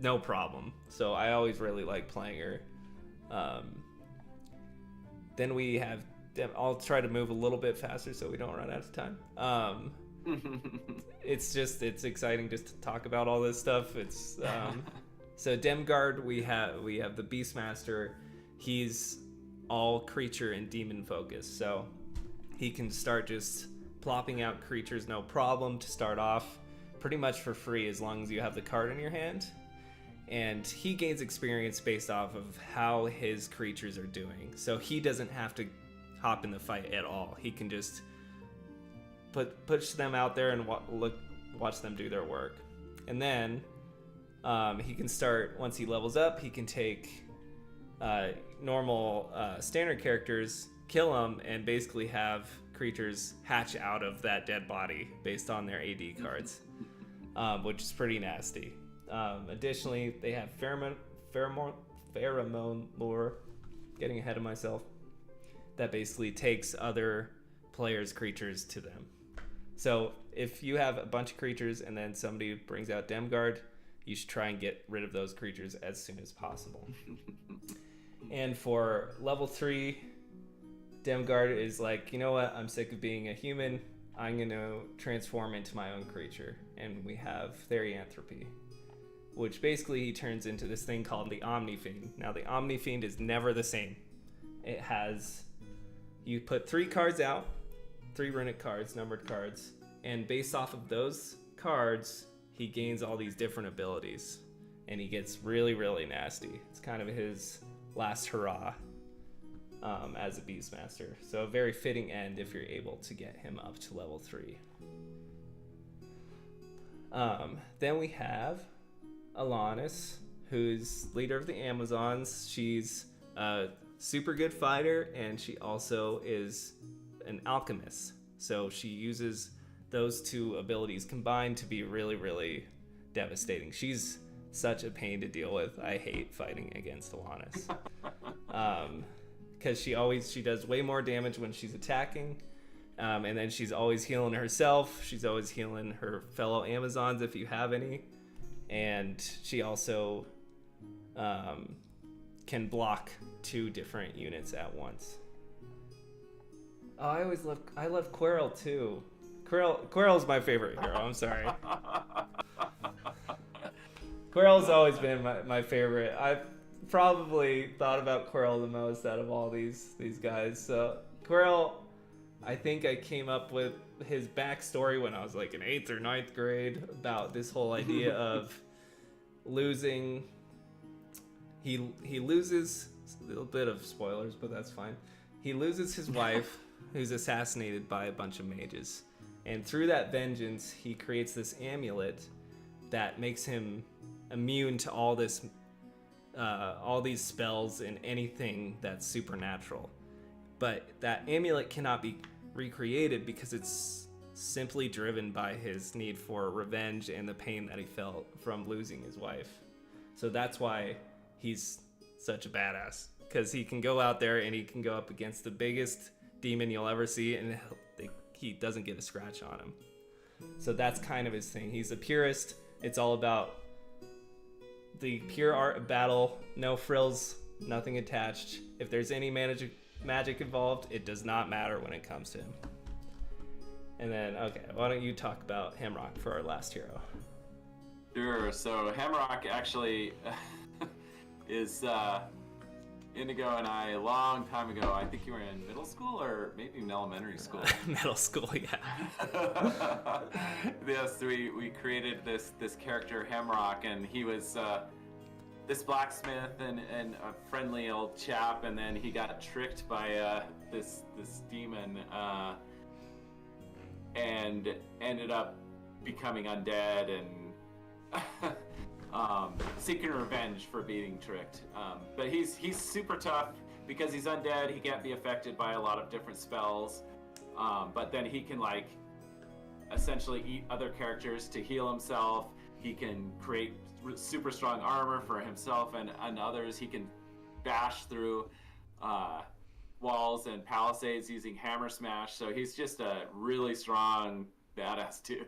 no problem. So I always really like playing her. Then we have, I'll try to move a little bit faster so we don't run out of time. It's exciting just to talk about all this stuff. It's so Demguard, we have the Beastmaster. He's all creature and demon focused, so he can start just plopping out creatures no problem to start off, pretty much for free as long as you have the card in your hand. And he gains experience based off of how his creatures are doing, so he doesn't have to hop in the fight at all. He can just push them out there and watch them do their work. And then he can start, once he levels up, he can take normal standard characters, kill them, and basically have creatures hatch out of that dead body based on their AD cards, which is pretty nasty. Additionally, they have pheromone lure, getting ahead of myself, that basically takes other players' creatures to them. So if you have a bunch of creatures and then somebody brings out Demguard, you should try and get rid of those creatures as soon as possible. And for level 3, Demguard is like, you know what, I'm sick of being a human, I'm going to transform into my own creature. And we have Therianthropy, which basically he turns into this thing called the Omnifiend. Now the Omnifiend is never the same. It has, you put 3 cards out, 3 runic cards, numbered cards, and based off of those cards, he gains all these different abilities, and he gets really, really nasty. It's kind of his last hurrah as a Beastmaster. So a very fitting end if you're able to get him up to level 3. Then we have Alanis, who's leader of the Amazons. She's a super good fighter, and she also is an alchemist. So she uses those 2 abilities combined to be really, really devastating. She's such a pain to deal with. I hate fighting against Alanis. Because she does way more damage when she's attacking. And then she's always healing herself. She's always healing her fellow Amazons if you have any. And she also can block 2 different units at once. Oh, I love Quirrell too. Quirrell's my favorite hero, I'm sorry. Quirrell's always been my favorite. I've probably thought about Quirrell the most out of all these guys. So Quirrell, I think I came up with his backstory when I was like in 8th or 9th grade about this whole idea of losing. He loses, a little bit of spoilers, but that's fine. He loses his wife, who's assassinated by a bunch of mages. And through that vengeance, he creates this amulet that makes him immune to all these spells and anything that's supernatural. But that amulet cannot be recreated because it's simply driven by his need for revenge and the pain that he felt from losing his wife. So that's why he's such a badass, because he can go out there and he can go up against the biggest demon you'll ever see, and he doesn't get a scratch on him. So that's kind of his thing. He's a purist. It's all about the pure art of battle, no frills, nothing attached. If there's any magic involved, it does not matter when it comes to him. And then, okay, why don't you talk about Hamrock for our last hero? Sure. So Hamrock actually is Indigo and I, a long time ago, I think you were in middle school or maybe in elementary school. Middle school, yeah. Yes, we created this character, Hamrock, and he was this blacksmith and a friendly old chap, and then he got tricked by this demon and ended up becoming undead and seeking revenge for being tricked. But he's super tough because he's undead. He can't be affected by a lot of different spells. But then he can like essentially eat other characters to heal himself. He can create super strong armor for himself and others. He can bash through walls and palisades using hammer smash. So he's just a really strong badass dude.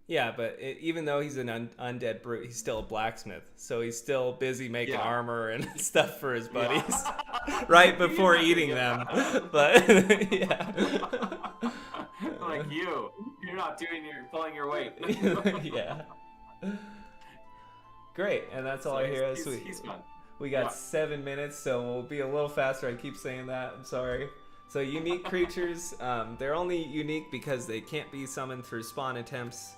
Yeah, but even though he's an undead brute, he's still a blacksmith. So he's still busy making armor and stuff for his buddies right before eating them. But yeah. Like you're not pulling your weight. Yeah. Great, and that's all I hear. He's fun. We got 7 minutes, so we'll be a little faster. I keep saying that. I'm sorry. So unique creatures, they're only unique because they can't be summoned through spawn attempts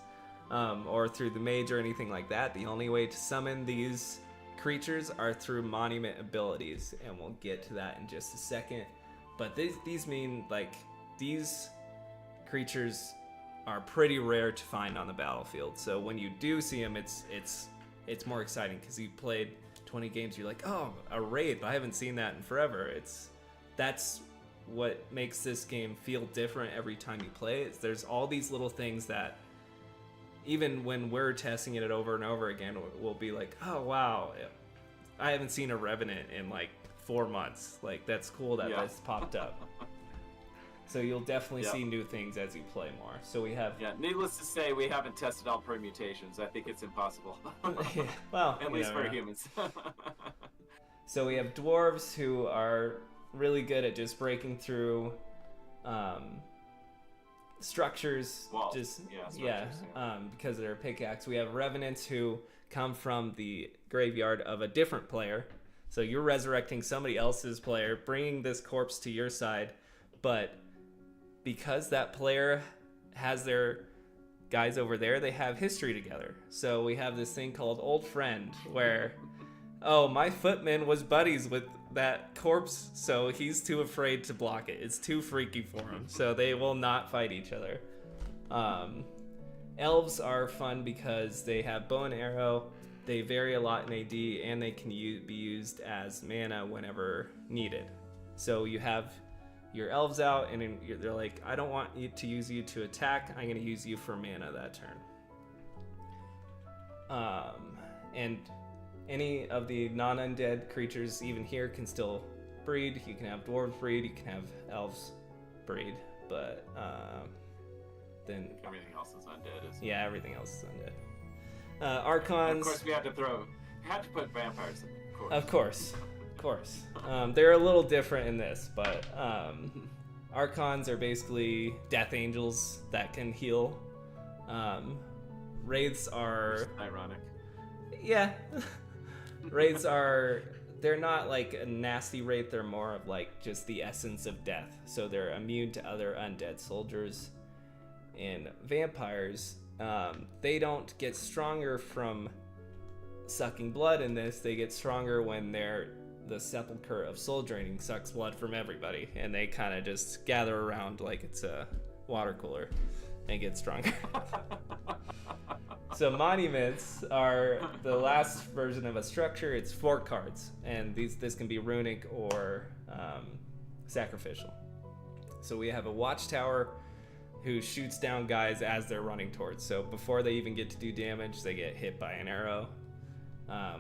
or through the mage or anything like that. The only way to summon these creatures are through monument abilities, and we'll get to that in just a second. But these mean, like, these creatures are pretty rare to find on the battlefield. So when you do see them, it's more exciting because you played 20 games. You're like, oh, a raid! I haven't seen that in forever. That's what makes this game feel different every time you play it. There's all these little things that even when we're testing it over and over again, we'll be like, oh wow, I haven't seen a Revenant in like 4 months. Like, that's cool that that's popped up. So you'll definitely see new things as you play more. So we have... Yeah, needless to say, we haven't tested all permutations. I think it's impossible. Well, at least for humans. So we have dwarves who are really good at just breaking through structures. Walls. Because of their pickaxe. We have revenants who come from the graveyard of a different player. So you're resurrecting somebody else's player, bringing this corpse to your side, but because that player has their guys over there, they have history together. So we have this thing called Old Friend, where, oh, my footman was buddies with that corpse, so he's too afraid to block it. It's too freaky for him, so they will not fight each other. Elves are fun because they have bow and arrow, they vary a lot in AD, and they can be used as mana whenever needed. So you have your elves out, and they're like, I don't want you to use you to attack, I'm going to use you for mana that turn. And any of the non-undead creatures, even here, can still breed. You can have dwarves breed, you can have elves breed, but then... Everything else is undead, isn't it? Yeah, everything else is undead. Archons... Of course, we had to put vampires in, Of course. They're a little different in this, but Archons are basically death angels that can heal. Wraiths are... Ironic. Yeah. Wraiths are... They're not like a nasty wraith, they're more of like just the essence of death. So they're immune to other undead soldiers. And vampires, they don't get stronger from sucking blood in this. They get stronger when the sepulcher of soul draining sucks blood from everybody, and they kind of just gather around like it's a water cooler and get stronger. So monuments are the last version of a structure. It's 4 cards, and this can be runic or sacrificial. So we have a watchtower who shoots down guys as they're running towards. So before they even get to do damage, they get hit by an arrow.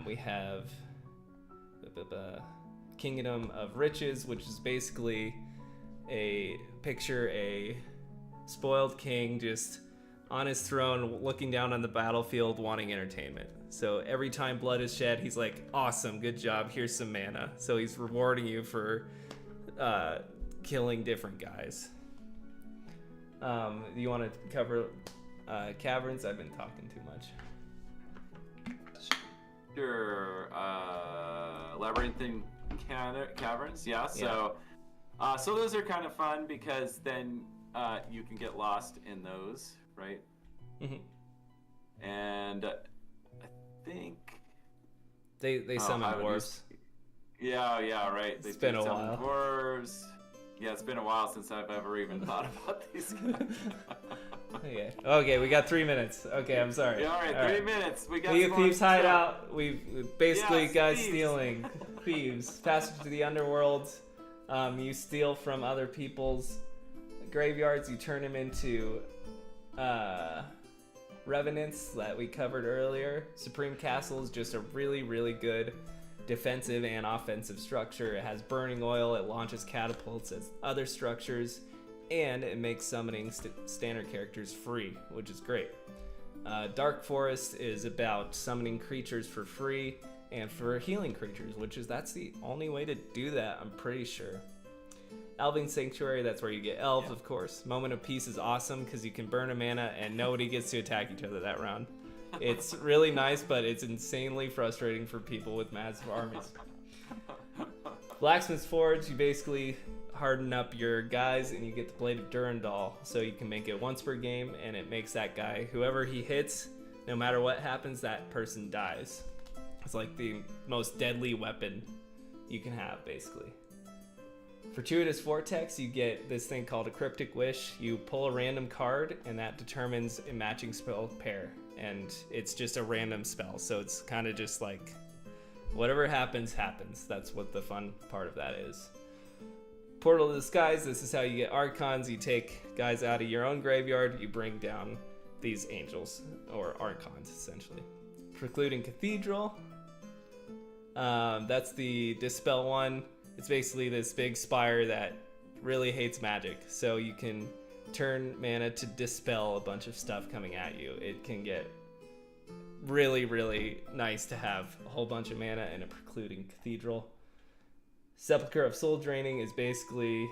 We have Kingdom of Riches, which is basically a spoiled king just on his throne looking down on the battlefield wanting entertainment. So every time blood is shed, he's like, awesome, good job, here's some mana. So he's rewarding you for killing different guys. You want to cover caverns? I've been talking too much. Sure. Labyrinthine caverns. Yeah. So, so those are kind of fun because then you can get lost in those, right? Mm-hmm. And I think they summon dwarves. Yeah, right. It's been a while. Dwarves. Yeah, it's been a while since I've ever even thought about these guys. Okay, we got 3 minutes. Okay, I'm sorry. Yeah, all right, 3 minutes. We got Thieves hideout. We've basically guys stealing. Thieves. Passage to the underworld. You steal from other people's graveyards. You turn them into revenants that we covered earlier. Supreme Castle is just a really, really good defensive and offensive structure. It has burning oil, it launches catapults as other structures, and it makes summoning standard characters free, which is great. Dark Forest is about summoning creatures for free and for healing creatures, that's the only way to do that, I'm pretty sure. Elving Sanctuary, that's where you get elves, of course. Moment of Peace is awesome because you can burn a mana and nobody gets to attack each other that round. It's really nice, but it's insanely frustrating for people with massive armies. Blacksmith's Forge, you basically harden up your guys and you get the Blade of Durandal, so you can make it once per game, and it makes that guy, whoever he hits, no matter what happens, that person dies. It's like the most deadly weapon you can have, basically. Fortuitous Vortex, you get this thing called a Cryptic Wish. You pull a random card, and that determines a matching spell pair. And it's just a random spell, so it's kind of just like whatever happens, happens. That's what the fun part of that is. Portal to the Skies, this is how you get Archons. You take guys out of your own graveyard, you bring down these angels, or Archons, essentially. Precluding Cathedral, that's the Dispel one. It's basically this big spire that really hates magic, so you can turn mana to dispel a bunch of stuff coming at you. It can get really, really nice to have a whole bunch of mana in a Precluding Cathedral. Sepulchre of Soul Draining is basically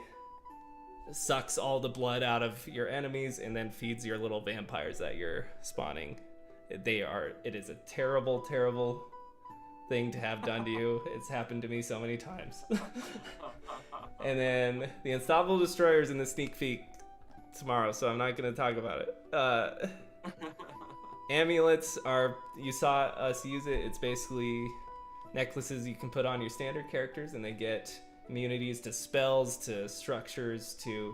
sucks all the blood out of your enemies and then feeds your little vampires that you're spawning. It is a terrible, terrible thing to have done to you. It's happened to me so many times. And then the Unstoppable Destroyer is in the sneak peek tomorrow, so I'm not going to talk about it. Amulets are, you saw us use it. It's basically necklaces you can put on your standard characters, and they get immunities to spells, to structures, to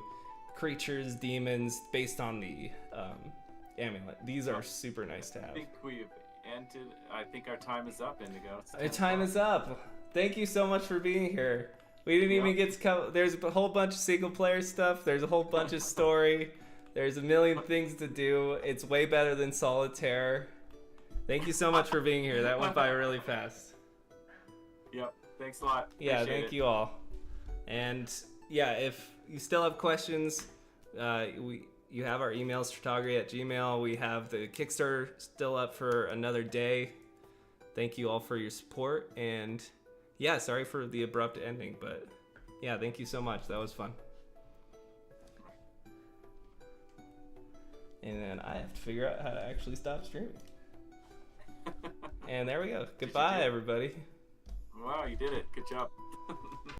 creatures, demons, based on the amulet. These are super nice to have. I think our time is up, Indigo. Our time is up. Thank you so much for being here. We didn't even get to cover. There's a whole bunch of single player stuff. There's a whole bunch of story. There's a million things to do. It's way better than Solitaire. Thank you so much for being here. That went by really fast. Yep. Thanks a lot. Yeah, thank you all. And yeah, if you still have questions, you have our email, Strataugury@gmail.com. We have the Kickstarter still up for another day. Thank you all for your support. And yeah, sorry for the abrupt ending, but yeah, thank you so much. That was fun. And then I have to figure out how to actually stop streaming. And there we go. Goodbye, everybody. Wow, you did it. Good job.